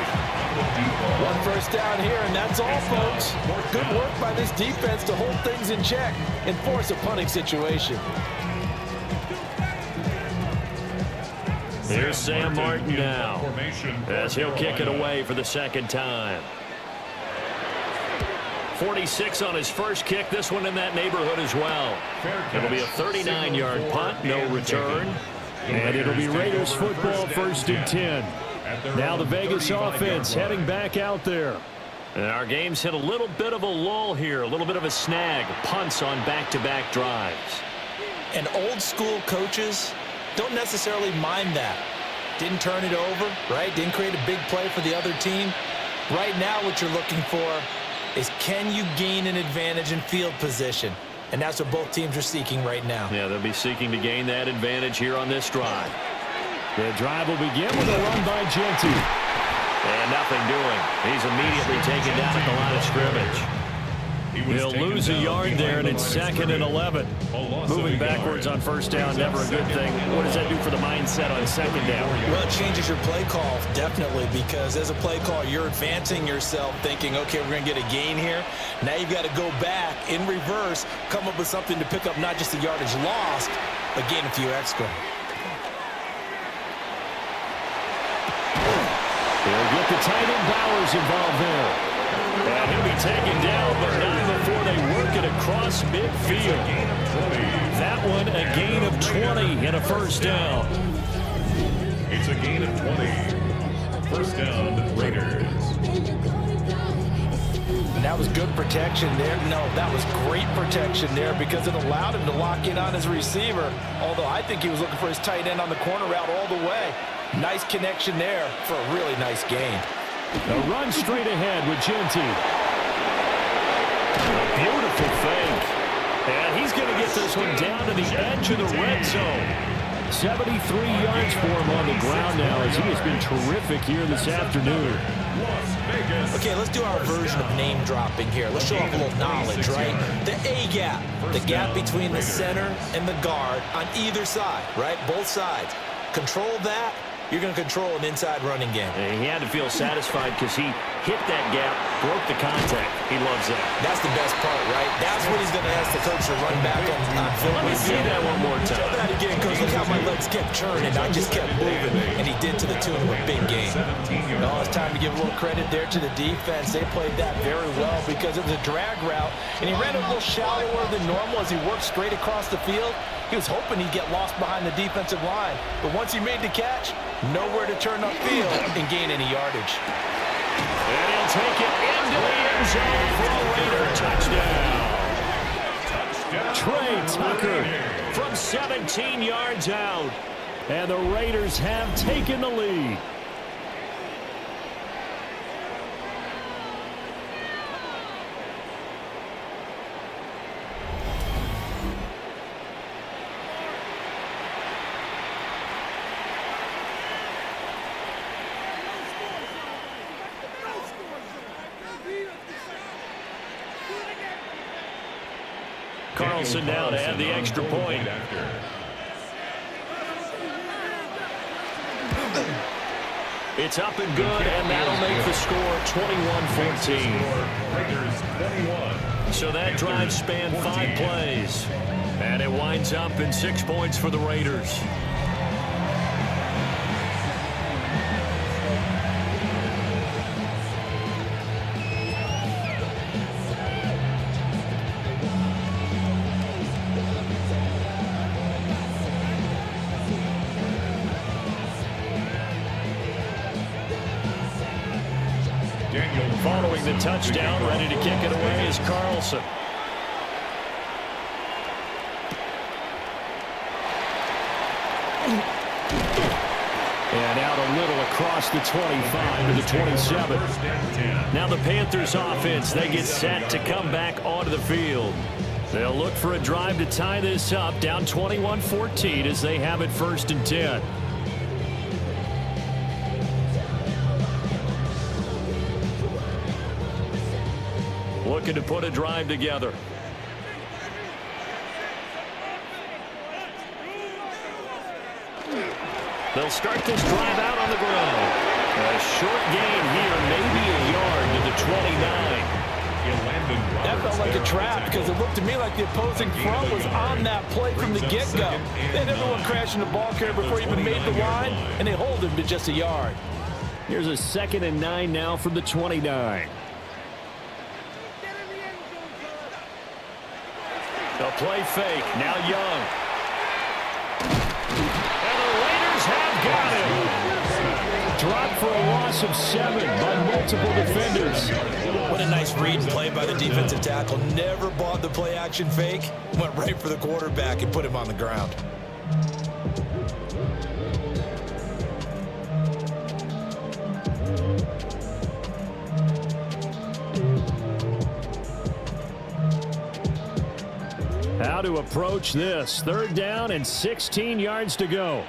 1 first down here, and that's all, folks. Good work by this defense to hold things in check and force a punting situation. Here's Sam Martin now as he'll kick it away for the second time. 46 on his first kick. This one in that neighborhood as well. It'll be a 39-yard punt, no return. And it'll be Raiders football, first and 10. Now the Vegas offense heading back out there. And our game's hit a little bit of a lull here, a little bit of a snag. Punts on back-to-back drives. And old school coaches don't necessarily mind that. Didn't turn it over, right? Didn't create a big play for the other team. Right now what you're looking for is can you gain an advantage in field position? And that's what both teams are seeking right now. Yeah, they'll be seeking to gain that advantage here on this drive. The drive will begin with a run by Genty. And nothing doing. He's immediately taken down at the line of scrimmage. He'll lose a yard there, and it's second and 11. Moving backwards on first down, never a good thing. What does that do for the mindset on second down? Well, it changes your play call, definitely, because as a play call, you're advancing yourself thinking, okay, we're going to get a gain here. Now you've got to go back in reverse, come up with something to pick up not just the yardage lost, but gain a few extra. They'll get the tight end Bowers involved there. And he'll be taken down, but not before they work it across midfield. That one a gain of 20 and a first down. It's a gain of 20. First down, Raiders. And that was good protection there. No, that was great protection there because it allowed him to lock in on his receiver, although I think he was looking for his tight end on the corner route all the way. Nice connection there for a really nice gain. A run straight ahead with Genty. A beautiful fake. And he's going to get this one down to the edge of the red zone. 73 yards for him on the ground now as he has been terrific here this afternoon. Okay, let's do our version of name dropping here. Let's show off a little knowledge, right? The A gap, the gap between the center and the guard on either side, right? Both sides. Control that. You're going to control an inside running game. And he had to feel satisfied because he hit that gap, broke the contact. He loves that. That's the best part, right? That's what he's going to ask the coach to run back on film. Let me see that one more time. Show that again, coach. Look how my legs kept churning. I just kept moving, and he did to the tune of a big game. Oh, it's time to give a little credit there to the defense. They played that very well because it was a drag route, and he ran a little shallower than normal as he worked straight across the field. He was hoping he'd get lost behind the defensive line. But once he made the catch, nowhere to turn upfield and gain any yardage. And he'll take it into the end zone for a Raider touchdown. Trey Tucker from 17 yards out. And the Raiders have taken the lead. Carlson now to add the extra point. It's up and good, and that'll make the score 21-14. So that drive spanned 5 plays. And it winds up in 6 points for the Raiders. Following the touchdown, ready to kick it away is Carlson. And out a little across the 25 to the 27. Now the Panthers offense, they get set to come back onto the field. They'll look for a drive to tie this up, down 21-14 as they have it 1st and 10. Looking to put a drive together. They'll start this drive out on the ground. A short gain here, maybe a yard to the 29. That felt like a trap because it looked to me like the opposing front was on that play from the get-go. They had everyone crashing the ball carrier before he even made the line, and they hold him to just a yard. Here's a 2nd and 9 now from the 29. A play fake, now Young. And the Raiders have got him. Dropped for a loss of 7 by multiple defenders. What a nice read and play by the defensive tackle. Never bought the play action fake. Went right for the quarterback and put him on the ground. How to approach this. 3rd down and 16 yards to go.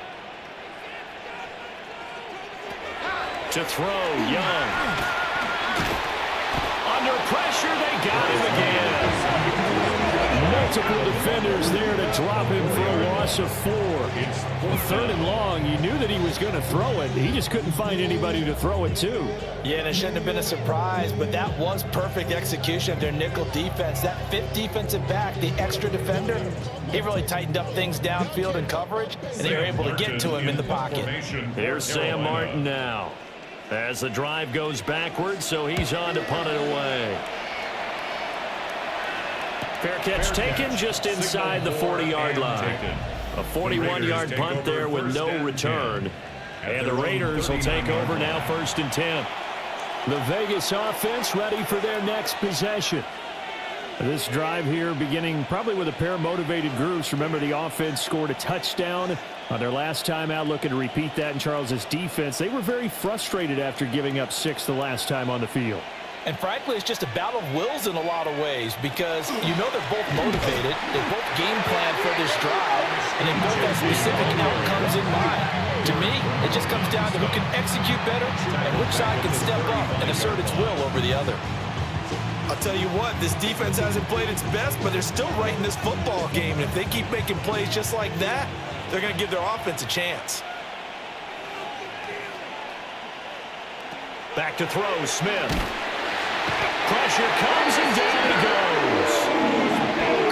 To throw, Young. Under pressure, they got him again. Multiple defenders there to drop him for a loss of 4. 3rd and long, you knew that he was going to throw it. He just couldn't find anybody to throw it to. Yeah, and it shouldn't have been a surprise, but that was perfect execution of their nickel defense. That 5th defensive back, the extra defender, he really tightened up things downfield in coverage, and they were able to get to him in the pocket. Here's Sam Martin now. As the drive goes backwards, so he's on to punt it away. Fair catch taken just inside the 40-yard line. A 41-yard punt there with no return. And the Raiders will take over now 1st and 10. The Vegas offense ready for their next possession. This drive here beginning probably with a pair of motivated groups. Remember, the offense scored a touchdown on their last time out, looking to repeat that in Charles's defense. They were very frustrated after giving up 6 the last time on the field. And frankly, it's just a battle of wills in a lot of ways because you know they're both motivated, they both game plan for this drive, and they both have specific outcomes in mind. To me, it just comes down to who can execute better and which side can step up and assert its will over the other. I'll tell you what, this defense hasn't played its best, but they're still right in this football game. And if they keep making plays just like that, they're going to give their offense a chance. Back to throw, Smith. Pressure comes and down he goes.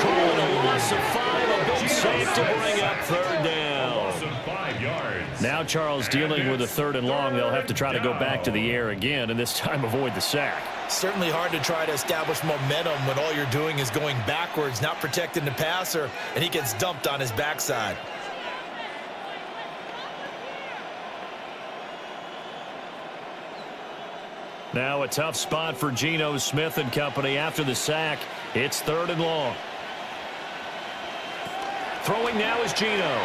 Calling a loss of 5, a big save to bring up 3rd down. 5 yards. Now Charles dealing with a 3rd and long. They'll have to try to go back to the air again, and this time avoid the sack. Certainly hard to try to establish momentum when all you're doing is going backwards, not protecting the passer, and he gets dumped on his backside. Now a tough spot for Geno Smith and company after the sack. It's 3rd and long. Throwing now is Geno.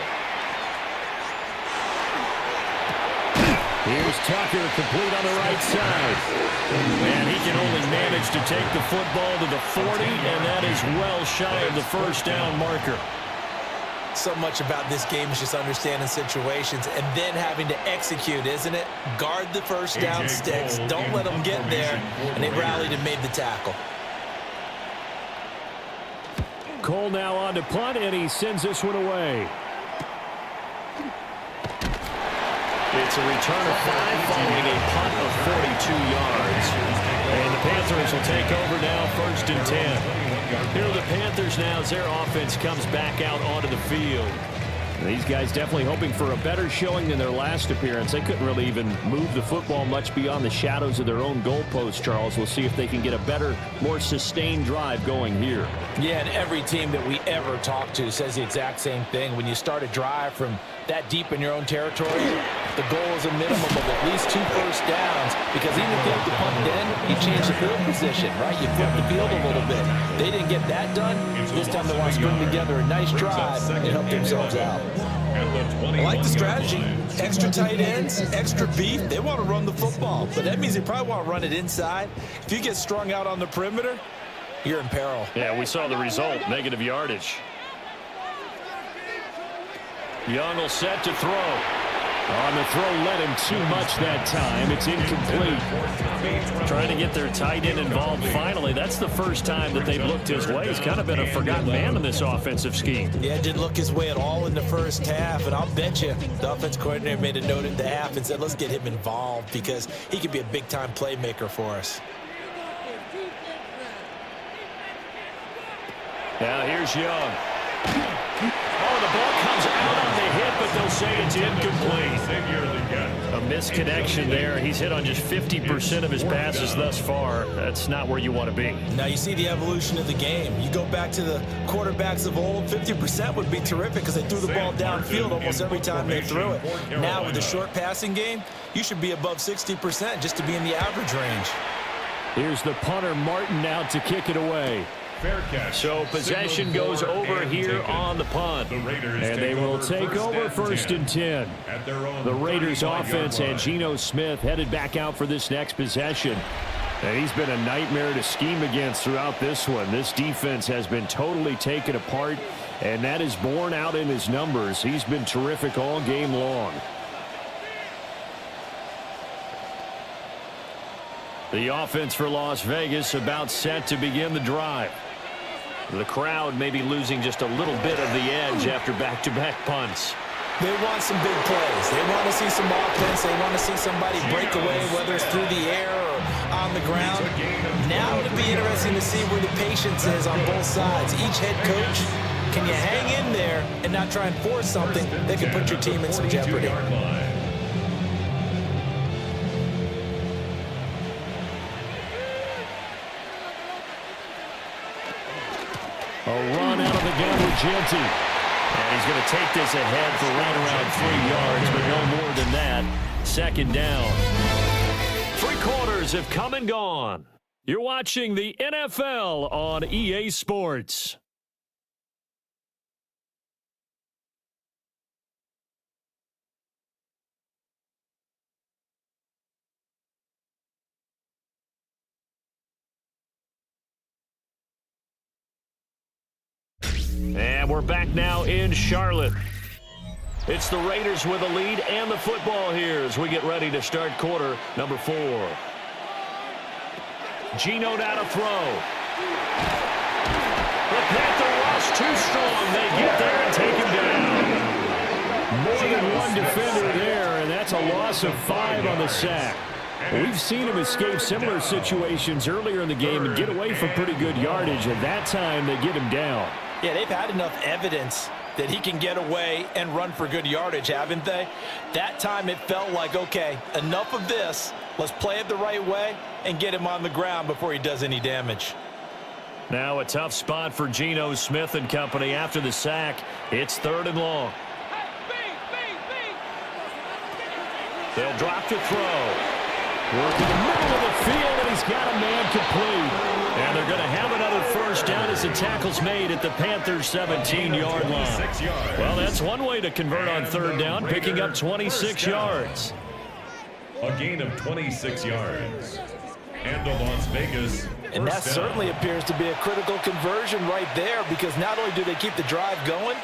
Here's Tucker, complete on the right side. And he can only manage to take the football to the 40, and that is well shy of the first down marker. So much about this game is just understanding situations and then having to execute, isn't it? Guard the first down sticks. Don't let them get there. And they rallied and made the tackle. Cole now on to punt, and he sends this one away. It's a return of 5 following a punt of 42 yards. And the Panthers will take over now, 1st and 10. Here are the Panthers now as their offense comes back out onto the field. These guys definitely hoping for a better showing than their last appearance. They couldn't really even move the football much beyond the shadows of their own goalpost, Charles. We'll see if they can get a better, more sustained drive going here. Yeah, and every team that we ever talk to says the exact same thing. When you start a drive from that deep in your own territory, the goal is a minimum of at least 2 first downs, because even if you have to punt it in, you change the field position, right? You flip the field a little bit. They didn't get that done. This time they want to string together a nice drive and help themselves out. I like the strategy. Extra tight ends, extra beef. They want to run the football, but that means they probably want to run it inside. If you get strung out on the perimeter, you're in peril. Yeah, we saw the result, negative yardage. Young will set to throw. On the throw, led him too much that time. It's incomplete. Trying to get their tight end involved finally. That's the first time that they've looked his way. He's kind of been a forgotten man in this offensive scheme. Yeah, it didn't look his way at all in the first half, and I'll bet you the offense coordinator made a note at the half and said, let's get him involved because he could be a big-time playmaker for us. Now here's Young. Oh, the ball comes out on the hit, but they'll say it's incomplete. A misconnection there. He's hit on just 50% of his passes thus far. That's not where you want to be. Now you see the evolution of the game. You go back to the quarterbacks of old, 50% would be terrific because they threw the ball downfield almost every time they threw it. Now with the short passing game, you should be above 60% just to be in the average range. Here's the punter, Martin, out to kick it away. So possession goes over here on the punt. And they will take over 1st and 10. The Raiders offense and Geno Smith headed back out for this next possession. And he's been a nightmare to scheme against throughout this one. This defense has been totally taken apart, and that is borne out in his numbers. He's been terrific all game long. The offense for Las Vegas about set to begin the drive. The crowd may be losing just a little bit of the edge after back-to-back punts. They want some big plays. They want to see some offense. They want to see somebody break away, whether it's through the air or on the ground. Now it'll be interesting to see where the patience is on both sides. Each head coach, can you hang in there and not try and force something that could put your team in some jeopardy? A run out of the gun with Genty. And he's going to take this ahead for right around 3 yards, but no more than that. 2nd down. 3 quarters have come and gone. You're watching the NFL on EA Sports. And we're back now in Charlotte. It's the Raiders with a lead and the football here as we get ready to start quarter number 4. Geno now to throw. The Panther rush too strong. They get there and take him down. More than one defender there, and that's a loss of 5 on the sack. We've seen him escape similar situations earlier in the game and get away from pretty good yardage, and that time they get him down. Yeah, they've had enough evidence that he can get away and run for good yardage, haven't they? That time it felt like, okay, enough of this. Let's play it the right way and get him on the ground before he does any damage. Now a tough spot for Geno Smith and company after the sack. It's 3rd and long. They'll drop to throw. Work in the middle of the field. he's got a man complete. And they're going to have another first down as the tackle's made at the Panthers' 17-yard line. Well, that's one way to convert on third down, picking up 26 yards. A gain of 26 yards. And the Las Vegas And that first down. certainly appears to be a critical conversion right there, because not only do they keep the drive going,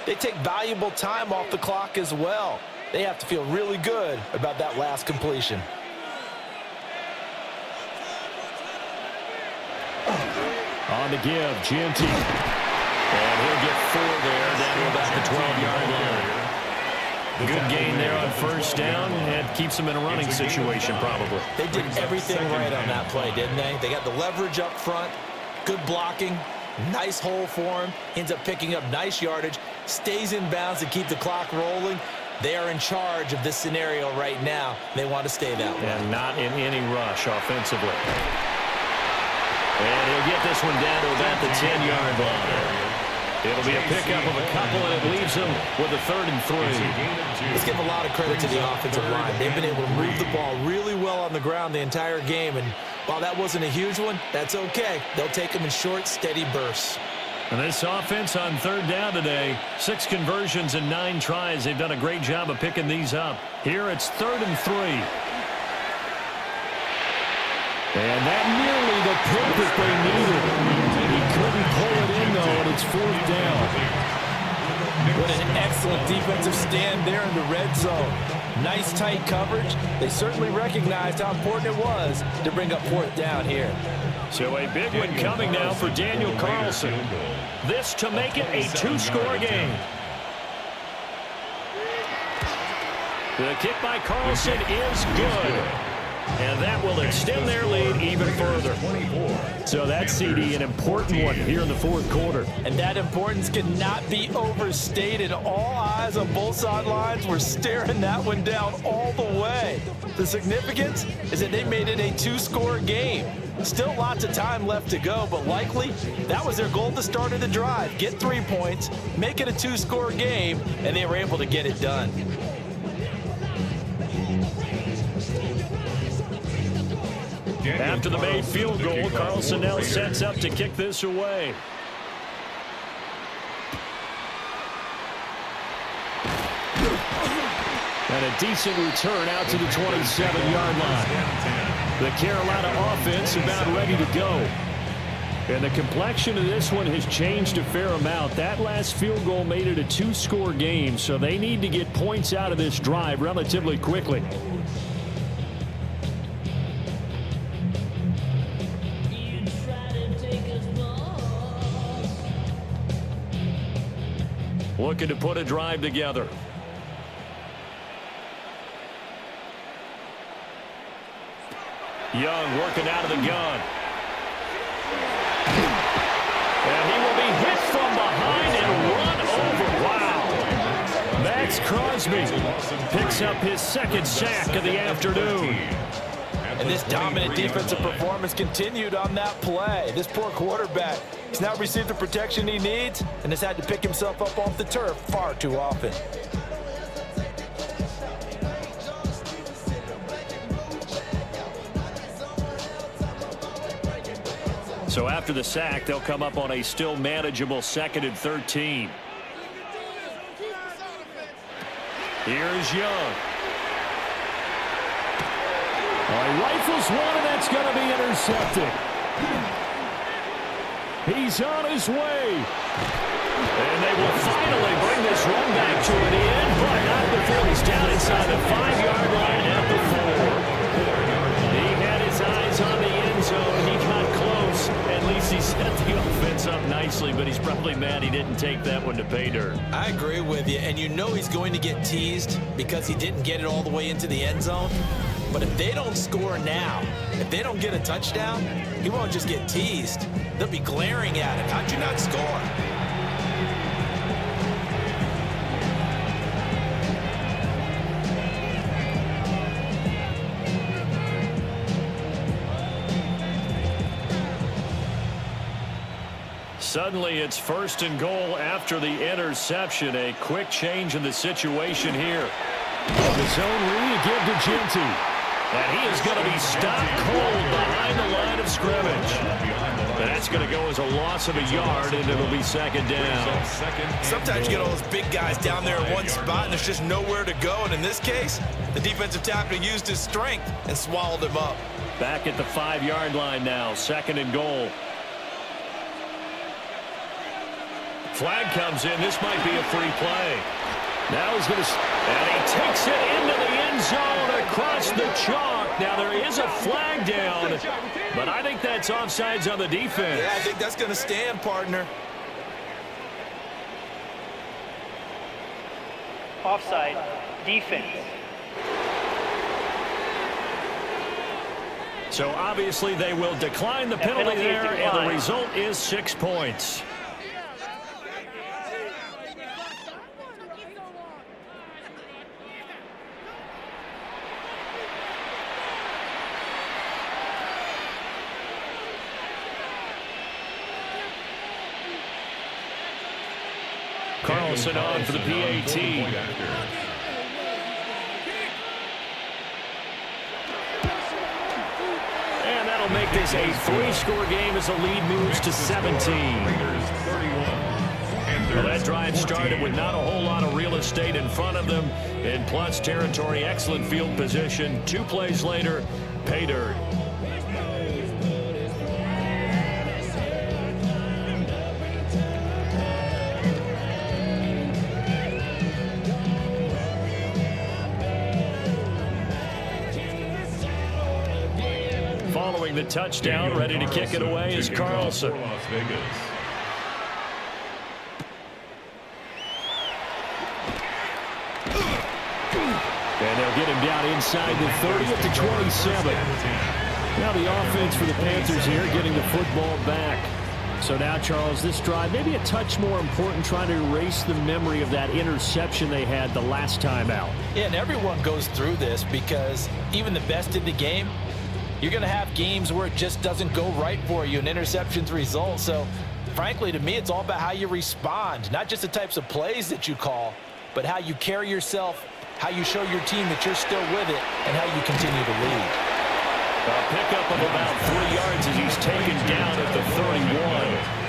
they take valuable time off the clock as well. They have to feel really good about that last completion. On the give, Genty. And he'll get 4 there, down to about the 12-yard line. Good gain there on first down, and keeps them in a running situation probably. They did everything right on that play, didn't they? They got the leverage up front, good blocking, nice hole for him, ends up picking up nice yardage, stays in bounds to keep the clock rolling. They are in charge of this scenario right now. They want to stay that way. And not in any rush offensively. And he'll get this one down to about the 10-yard line. It'll be a pickup of a couple, and it leaves them with a 3rd and 3. Let's give a lot of credit to the offensive line. They've been able to move the ball really well on the ground the entire game, and while that wasn't a huge one, that's okay. They'll take them in short, steady bursts. And this offense on third down today, 6 conversions and 9 tries. They've done a great job of picking these up. Here it's 3rd and 3. And that nearly the pick that they needed. He couldn't pull it in, though, and it's 4th down. What an excellent defensive stand there in the red zone. Nice tight coverage. They certainly recognized how important it was to bring up 4th down here. So a big one coming now for Daniel Carlson. This to make it a 2-score game. The kick by Carlson is good. And that will extend their lead even further. So that's, CD, an important one here in the 4th quarter. And that importance cannot be overstated. All eyes on both sidelines were staring that one down all the way. The significance is that they made it a 2-score game. Still lots of time left to go, but likely that was their goal at the start of the drive. Get 3 points, make it a 2-score game, and they were able to get it done. After the made field goal, Carlson now sets up to kick this away. And a decent return out to the 27-yard line. The Carolina offense about ready to go. And the complexion of this one has changed a fair amount. That last field goal made it a 2-score game, so they need to get points out of this drive relatively quickly. Looking to put a drive together. Young working out of the gun. And he will be hit from behind and run over. Wow. Max Crosby picks up his 2nd sack of the afternoon. And this dominant defensive performance continued on that play. This poor quarterback has now received the protection he needs and has had to pick himself up off the turf far too often. So after the sack, they'll come up on a still manageable 2nd and 13. Here's Young. Rifles one, and that's going to be intercepted. He's on his way. And they will finally bring this run back to an end, but not before he's down inside the 5-yard line at the 4. He had his eyes on the end zone. He got close. At least he set the offense up nicely, but he's probably mad he didn't take that one to pay dirt. I agree with you, and you know he's going to get teased because he didn't get it all the way into the end zone. But if they don't score now, if they don't get a touchdown, he won't just get teased. They'll be glaring at him. How'd you not score? Suddenly it's 1st and goal after the interception. A quick change in the situation here. The zone read, give to Genty. And he is going to be stopped cold behind the line of scrimmage. That's going to go as a loss of a yard, and it'll be second down. Sometimes you get all those big guys down there in one spot, and there's just nowhere to go. And in this case, the defensive tackle used his strength and swallowed him up. Back at the 5-yard line now, second and goal. Flag comes in. This might be a free play. Now he's going to, and he takes it into the end zone across the chalk. Now there is a flag down, but I think that's offsides on the defense. Yeah, I think that's going to stand, partner. Offside, defense. So obviously they will decline the penalty there, and the result is 6 points. Carlson on for the PAT. And that'll make this a 3-score game as the lead moves to 17. Well, that drive started with not a whole lot of real estate in front of them. In plus territory, excellent field position. 2 plays later, pay dirt. Following the touchdown, ready to kick it away is Carlson. And they'll get him down inside the 30 at the 27. Now the offense for the Panthers here getting the football back. So now, Charles, this drive maybe a touch more important, trying to erase the memory of that interception they had the last time out. Yeah, and everyone goes through this because even the best in the game, you're going to have games where it just doesn't go right for you and interceptions result. So, frankly, to me, it's all about how you respond, not just the types of plays that you call, but how you carry yourself, how you show your team that you're still with it, and how you continue to lead. A pickup of about 3 yards as he's taken down at the 31.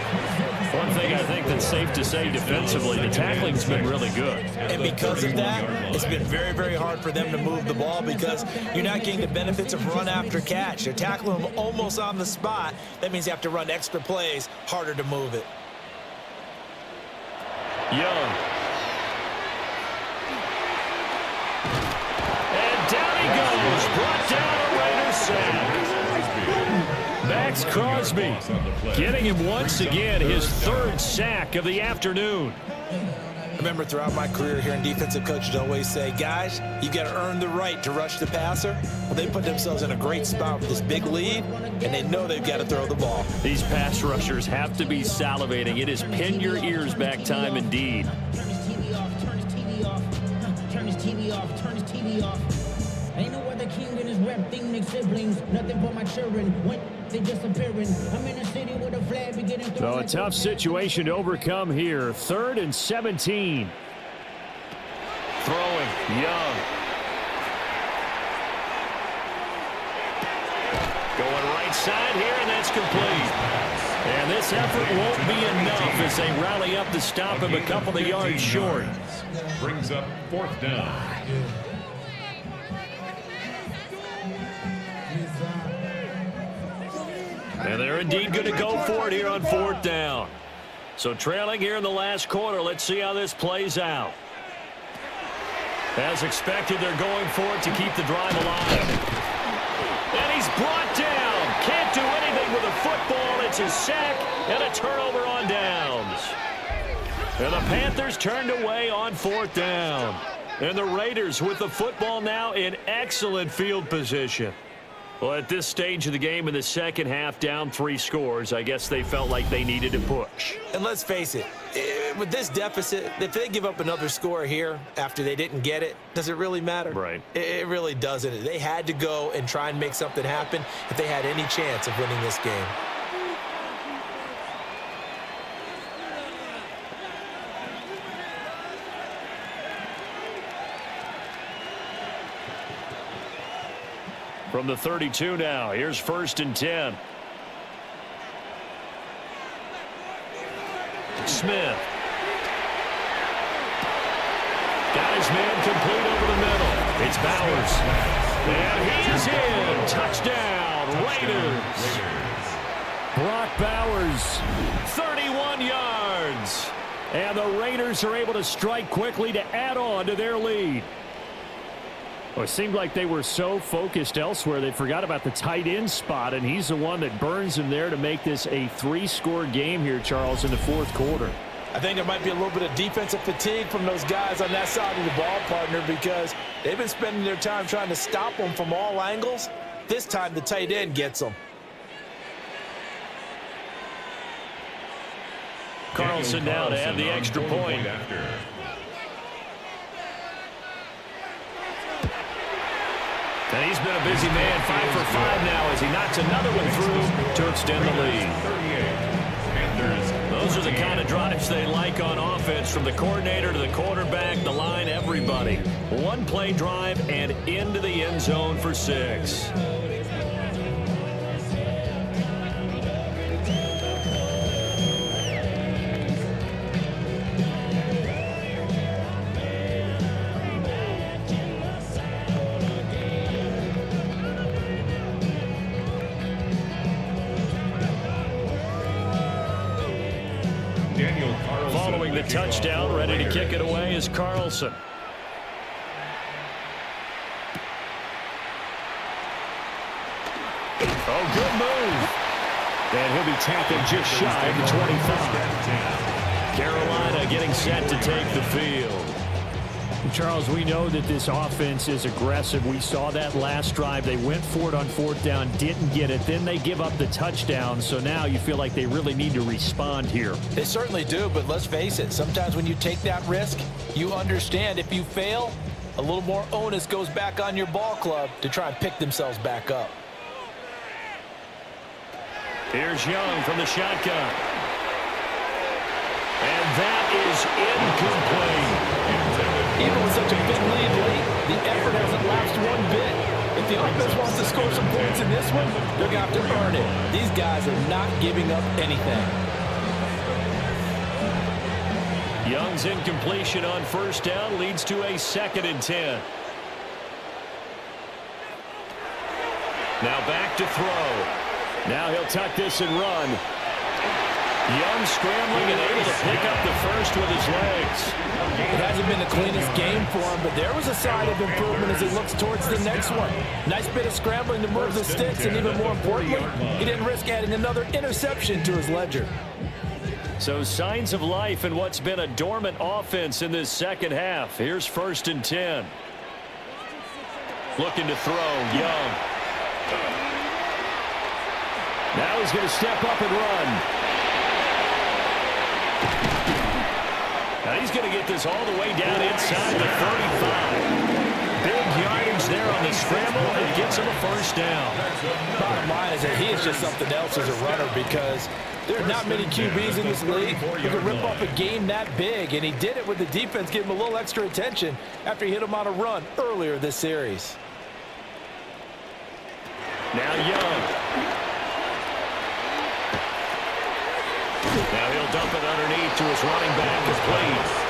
One thing I think that's safe to say defensively, the tackling's been really good. And because of that, it's been very, very hard for them to move the ball because you're not getting the benefits of run after catch. They're tackling them almost on the spot. That means you have to run extra plays, harder to move it. Young. And down he goes. Brought down a Raiders sack. Max Crosby getting him once again, his 3rd sack of the afternoon. I remember throughout my career here in defensive coaches always say, guys, you got to earn the right to rush the passer. Well, they put themselves in a great spot with this big lead, and they know they've got to throw the ball. These pass rushers have to be salivating. It is pin your ears back time indeed. Turn his TV off, turn his TV off, turn his TV off, turn his TV off. Ain't no other king in his rep thing, Nick siblings. Nothing for my children. When they disappearing. I'm in a city with a flag beginning to. So a tough situation to overcome here. 3rd and 17. Throwing. Young. Going right side here, and that's complete. And this effort won't be enough as they rally up to stop him a couple of yards short. Brings up 4th down. And they're indeed going to go for it here on 4th down. So trailing here in the last quarter. Let's see how this plays out. As expected, they're going for it to keep the drive alive. And he's brought down. Can't do anything with a football. It's a sack and a turnover on downs. And the Panthers turned away on 4th down. And the Raiders with the football now in excellent field position. Well, at this stage of the game in the second half, down 3 scores, I guess they felt like they needed to push. And let's face it, with this deficit, if they give up another score here after they didn't get it, does it really matter? Right. It really doesn't. They had to go and try and make something happen if they had any chance of winning this game. From the 32 now, here's 1st and 10. Smith. Got his man complete over the middle. It's Bowers. And he's in. Touchdown, Raiders. Brock Bowers, 31 yards. And the Raiders are able to strike quickly to add on to their lead. Well, it seemed like they were so focused elsewhere they forgot about the tight end spot, and he's the one that burns him there to make this a 3-score game here, Charles, in the 4th quarter. I think there might be a little bit of defensive fatigue from those guys on that side of the ball, partner, because they've been spending their time trying to stop them from all angles. This time the tight end gets them. Carlson now to add the extra point. And he's been a busy man, 5 for 5 now as he knocks another one through to extend the lead. Those are the kind of drives they like on offense, from the coordinator to the quarterback, the line, everybody. One play drive and into the end zone for 6. Following the touchdown, ready to kick it away is Carlson. Oh, good move. And he'll be tackled just shy of the 25. Carolina getting set to take the field. Charles, we know that this offense is aggressive. We saw that last drive. They went for it on 4th down, didn't get it. Then they give up the touchdown. So now you feel like they really need to respond here. They certainly do, but let's face it. Sometimes when you take that risk, you understand if you fail, a little more onus goes back on your ball club to try and pick themselves back up. Here's Young from the shotgun. And that is incomplete. Even with such a big lead late, the effort hasn't lapsed one bit. If the offense wants to score some points in this one, they're going to have to earn it. These guys are not giving up anything. Young's incompletion on 1st down leads to a 2nd and 10. Now back to throw. Now he'll tuck this and run. Young scrambling and able to pick up the first with his legs. It hasn't been the cleanest game for him, but there was a sign of improvement as he looks towards the next one. Nice bit of scrambling to move the sticks, and even more importantly, he didn't risk adding another interception to his ledger. So signs of life in what's been a dormant offense in this 2nd half. Here's 1st and 10. Looking to throw, Young. Now he's going to step up and run. Now he's going to get this all the way down inside the 35. Big yardage there on the scramble, and gets him a 1st down. Bottom line is that he is just something else as a runner, because there are not many QBs in this league who can rip up a game that big, and he did it with the defense giving him a little extra attention after he hit him on a run earlier this series. Now Young. Now he'll dump it underneath to his running back, complete.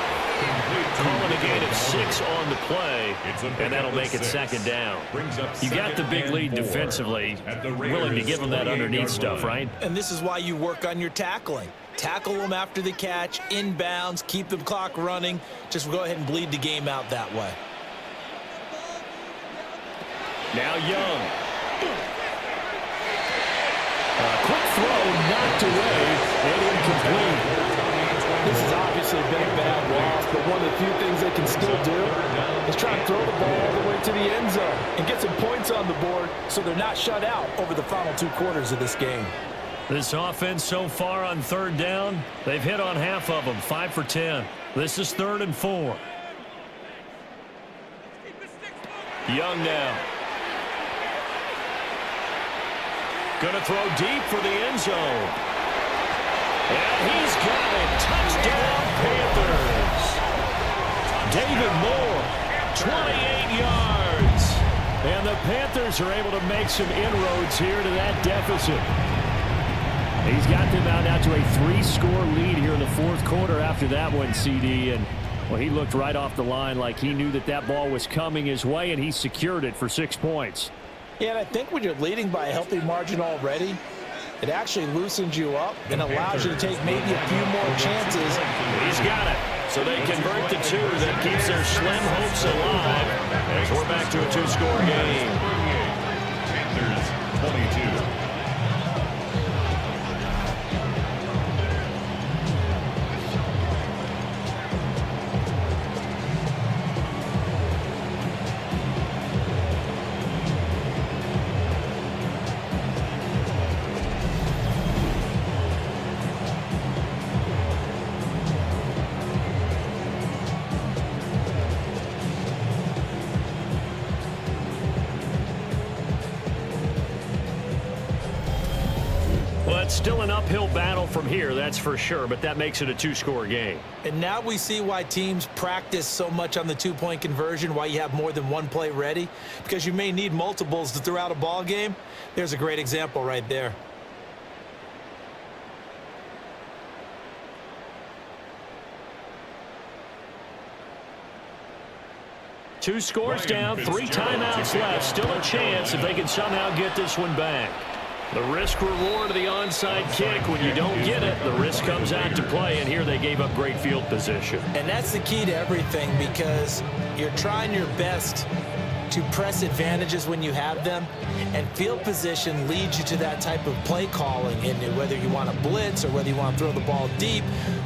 Calling a gain of 6 on the play, and that'll make it 2nd down. You got the big lead defensively, willing to give them that underneath stuff, right? And this is why you work on your tackling. Tackle them after the catch, inbounds, keep the clock running. Just go ahead and bleed the game out that way. Now Young. Quick throw, knocked away, and incomplete. This has obviously been a bad loss, but one of the few things they can still do is try and throw the ball all the way to the end zone and get some points on the board so they're not shut out over the final 2 quarters of this game. This offense so far on 3rd down, they've hit on half of them, 5 for 10. This is 3rd and 4. Young now. Going to throw deep for the end zone. And he's got it. Touchdown, Panthers. David Moore, 28 yards. And the Panthers are able to make some inroads here to that deficit. He's got them out now to a 3-score lead here in the fourth quarter after that one, CD. And, well, he looked right off the line like he knew that that ball was coming his way, and he secured it for 6 points. Yeah, and I think when you're leading by a healthy margin already, it actually loosens you up and allows you to take maybe a few more chances. He's got it. So they convert the 2 that keeps their slim hopes alive as we're back to a 2-score game. Panthers 22. It's still an uphill battle from here, that's for sure, but that makes it a 2-score game. And now we see why teams practice so much on the 2-point conversion, why you have more than one play ready, because you may need multiples to throw out a ball game. There's a great example right there. Two scores down, 3 timeouts left. Still a chance if they can somehow get this one back. The risk-reward of the onside kick, when you don't get it, the risk comes out to play, and here they gave up great field position. And that's the key to everything, because you're trying your best to press advantages when you have them, and field position leads you to that type of play calling, and whether you want to blitz or whether you want to throw the ball deep,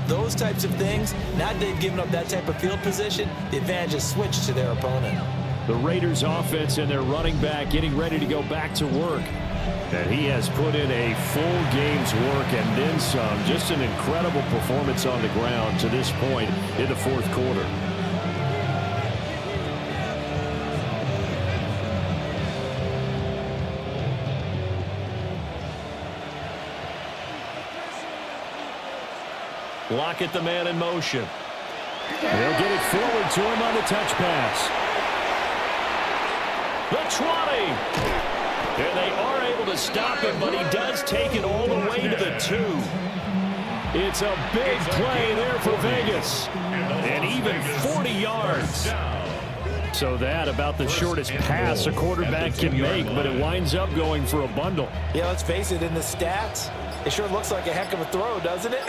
those types of things. Now that they've given up that type of field position, the advantage is switched to their opponent. The Raiders offense and their running back getting ready to go back to work. And he has put in a full game's work and then some. Just an incredible performance on the ground to this point in the fourth quarter. Lockett, the man in motion. They'll get it forward to him on the touch pass. The 20. And they are able to stop him, but he does take it all the way to the 2. It's a big play there for Vegas. And even 40 yards. So that about the shortest pass a quarterback can make, but it winds up going for a bundle. Yeah, let's face it, in the stats, it sure looks like a heck of a throw, doesn't it?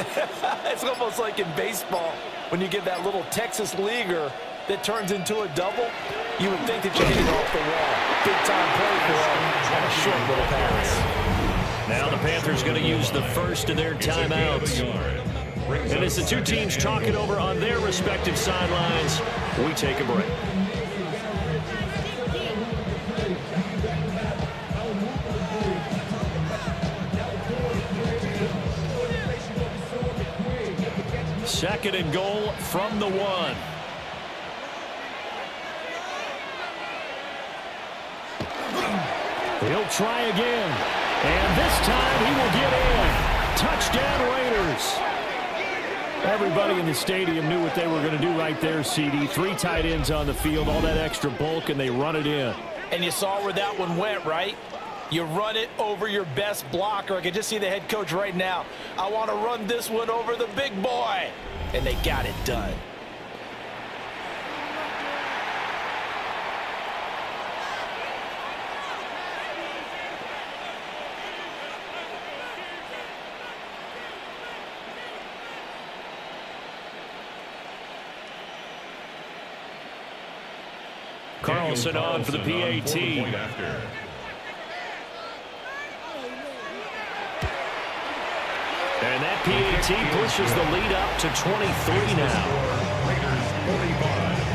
It's almost like in baseball when you get that little Texas leaguer that turns into a double. You would think that you're hitting off the wall. Big time play for him on a short little pass. Now the Panthers going to use the first of their timeouts. And as the two teams talk it over on their respective sidelines, we take a break. Second and goal from the 1. He'll try again. And this time he will get in. Touchdown Raiders. Everybody in the stadium knew what they were going to do right there, CD. 3 tight ends on the field, all that extra bulk, and they run it in. And you saw where that one went, right? You run it over your best blocker. I can just see the head coach right now. I want to run this one over the big boy. And they got it done. Carlson on for the PAT. And that PAT pushes the lead up to 23 now.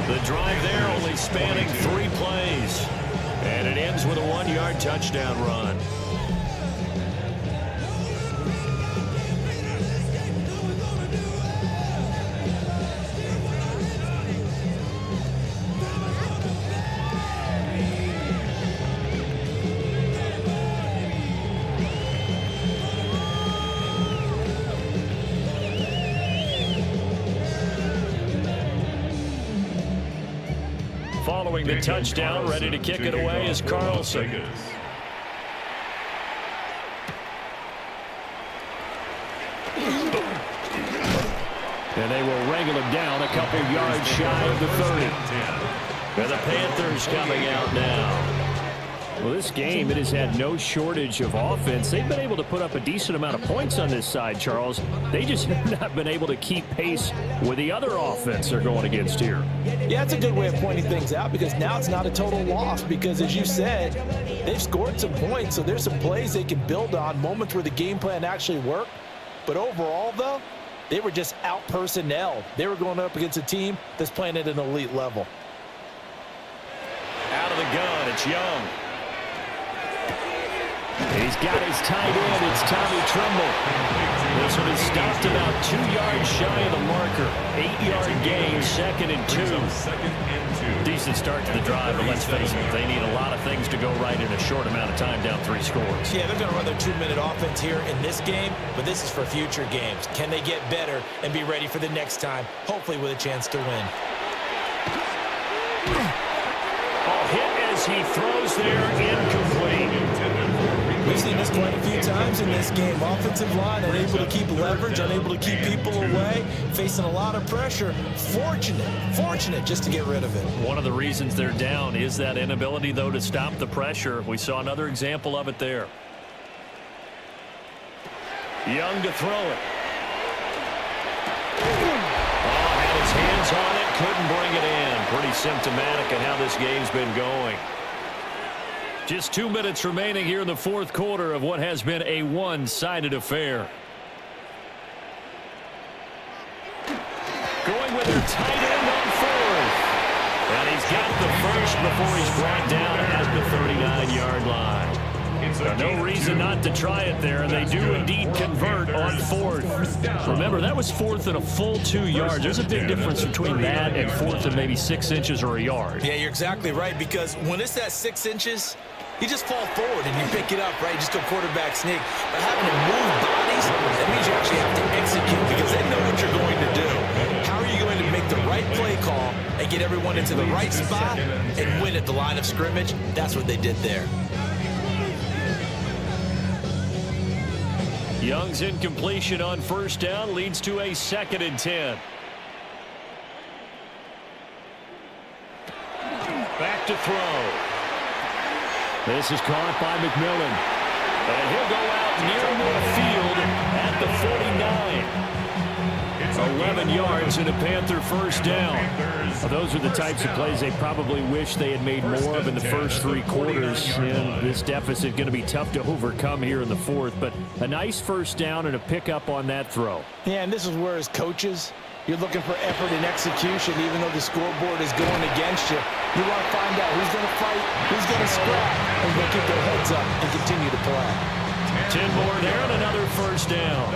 The drive there only spanning 3 plays. And it ends with a 1-yard touchdown run. throwing the touchdown. Ready to kick it away is Carlson. And they will wrangle him down a couple yards shy of the 30. And the Panthers coming out now. Well, this game, it has had no shortage of offense. They've been able to put up a decent amount of points on this side, Charles. They just have not been able to keep pace with the other offense they're going against here. Yeah, it's a good way of pointing things out because now it's not a total loss because, as you said, they've scored some points, so there's some plays they can build on, moments where the game plan actually worked. But overall, though, they were just out-personnelled. They were going up against a team that's playing at an elite level. Out of the gun, it's Young. He's got his tight end. It's Tommy Tremble. This one is stopped about 2 yards shy of the marker. 8-yard gain, 2nd and 2. Decent start to the drive, but let's face it, they need a lot of things to go right in a short amount of time, down 3 scores. Yeah, they're going to run their 2-minute offense here in this game, but this is for future games. Can they get better and be ready for the next time, hopefully with a chance to win? Hit as he throws there, incomplete. We've seen this quite a few times in this game. Offensive line unable to keep leverage, unable to keep people away, facing a lot of pressure. Fortunate just to get rid of it. One of the reasons they're down is that inability, though, to stop the pressure. We saw another example of it there. Young to throw it. Had his hands on it, couldn't bring it in. Pretty symptomatic of how this game's been going. Just 2 minutes remaining here in the fourth quarter of what has been a one-sided affair. Going with their tight end on 4th. And he's got the first before he's brought down at the 39-yard line. No reason not to try it there, and they do indeed convert on 4th. Remember, that was 4th and a full 2 yards. There's a big difference between that and 4th and maybe 6 inches or a yard. Yeah, you're exactly right, because when it's at 6 inches, you just fall forward and you pick it up, right? Just go quarterback sneak. But having to move bodies, that means you actually have to execute because they know what you're going to do. How are you going to make the right play call and get everyone into the right spot and win at the line of scrimmage? That's what they did there. Young's incompletion on 1st down leads to a 2nd and 10. Back to throw. This is caught by McMillan. And he'll go out near midfield at the 49. 11 yards and a Panther 1st down. Well, those are the types of plays they probably wish they had made more of in the first 3 quarters. And this deficit going to be tough to overcome here in the 4th. But a nice 1st down and a pickup on that throw. Yeah, and this is where, as coaches, you're looking for effort and execution, even though the scoreboard is going against you. You want to find out who's going to fight, who's going to scrap, and who's going to keep their heads up and continue to play. 10 more there and another 1st down.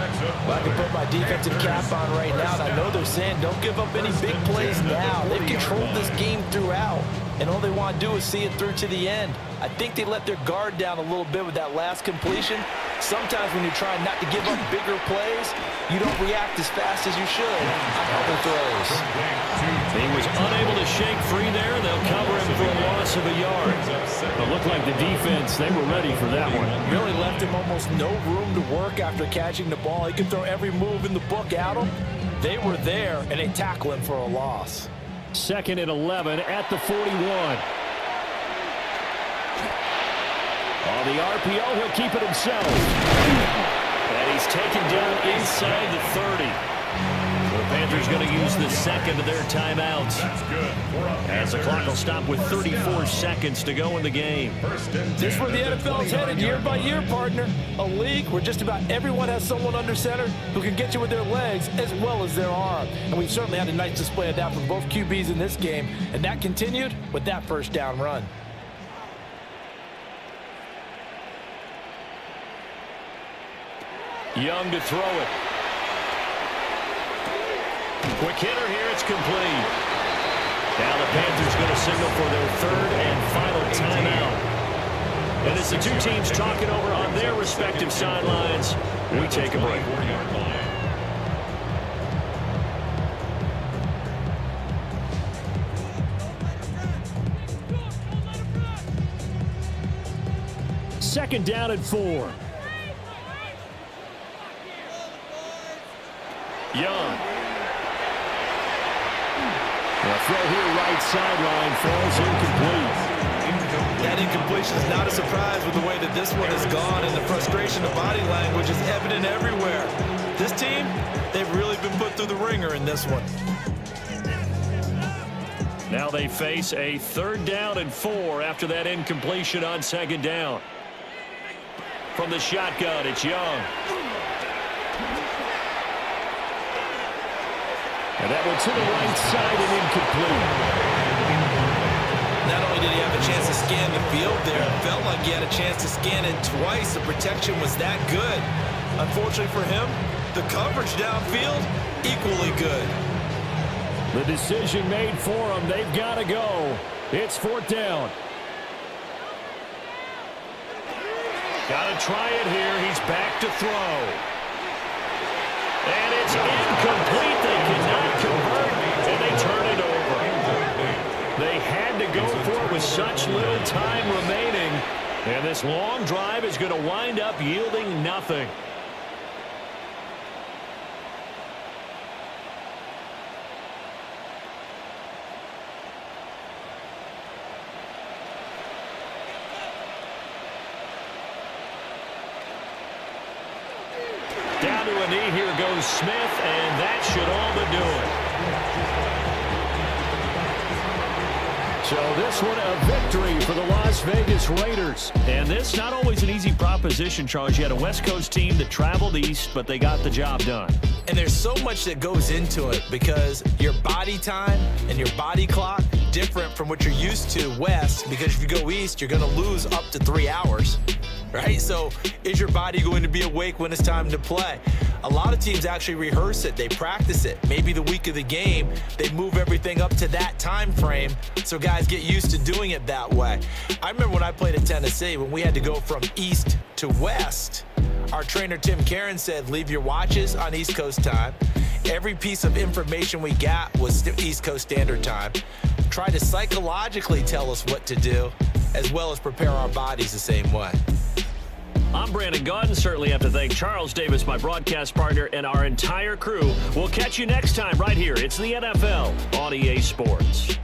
Well, I can put my defensive cap on right now, and I know they're saying don't give up any big plays now. They've controlled this game throughout, and all they want to do is see it through to the end. I think they let their guard down a little bit with that last completion. Sometimes when you're trying not to give up bigger plays, you don't react as fast as you should on other throws. He was unable to shake free there. They'll cover him for a loss of a yard. It looked like the defense, they were ready for that one. Really left him almost no room to work after catching the ball. He could throw every move in the book at him. They were there, and they tackle him for a loss. 2nd and 11 at the 41. On the RPO, he'll keep it himself. And he's taken down inside the 30. The Panthers going to use the 2nd of their timeouts. As the clock will stop with 34 seconds to go in the game. This is where the NFL is headed year by year, partner. A league where just about everyone has someone under center who can get you with their legs as well as their arm. And we've certainly had a nice display of that from both QBs in this game. And that continued with that 1st down run. Young to throw it. Quick hitter here, it's complete. Now the Panthers going to signal for their 3rd and final timeout. And as the two teams talking over on their respective sidelines, we take a break. 2nd down and 4. Young. The throw here right sideline falls incomplete. That incompletion is not a surprise with the way that this one has gone, and the frustration of body language is evident everywhere. This team, they've really been put through the ringer in this one. Now they face a 3rd down and 4 after that incompletion on 2nd down. From the shotgun, it's Young. And that one to the right side and incomplete. Not only did he have a chance to scan the field there, it felt like he had a chance to scan it twice. The protection was that good. Unfortunately for him, the coverage downfield, equally good. The decision made for them. They've got to go. It's 4th down. Got to try it here. He's back to throw. And it's incomplete. They cannot convert, and they turn it over. They had to go for it with such little time remaining. And this long drive is going to wind up yielding nothing. Down to a knee, here goes Smith, and that should all but do it. So this one a victory for the Las Vegas Raiders. And this not always an easy proposition, Charles. You had a West Coast team that traveled east, but they got the job done. And there's so much that goes into it because your body time and your body clock different from what you're used to west, because if you go east, you're going to lose up to 3 hours. Right? So is your body going to be awake when it's time to play? A lot of teams actually rehearse it. They practice it. Maybe the week of the game, they move everything up to that time frame so guys get used to doing it that way. I remember when I played at Tennessee, when we had to go from east to west, our trainer Tim Karen said, leave your watches on East Coast time. Every piece of information we got was East Coast Standard Time. Try to psychologically tell us what to do, as well as prepare our bodies the same way. I'm Brandon Gaudin. Certainly have to thank Charles Davis, my broadcast partner, and our entire crew. We'll catch you next time right here. It's the NFL on EA Sports.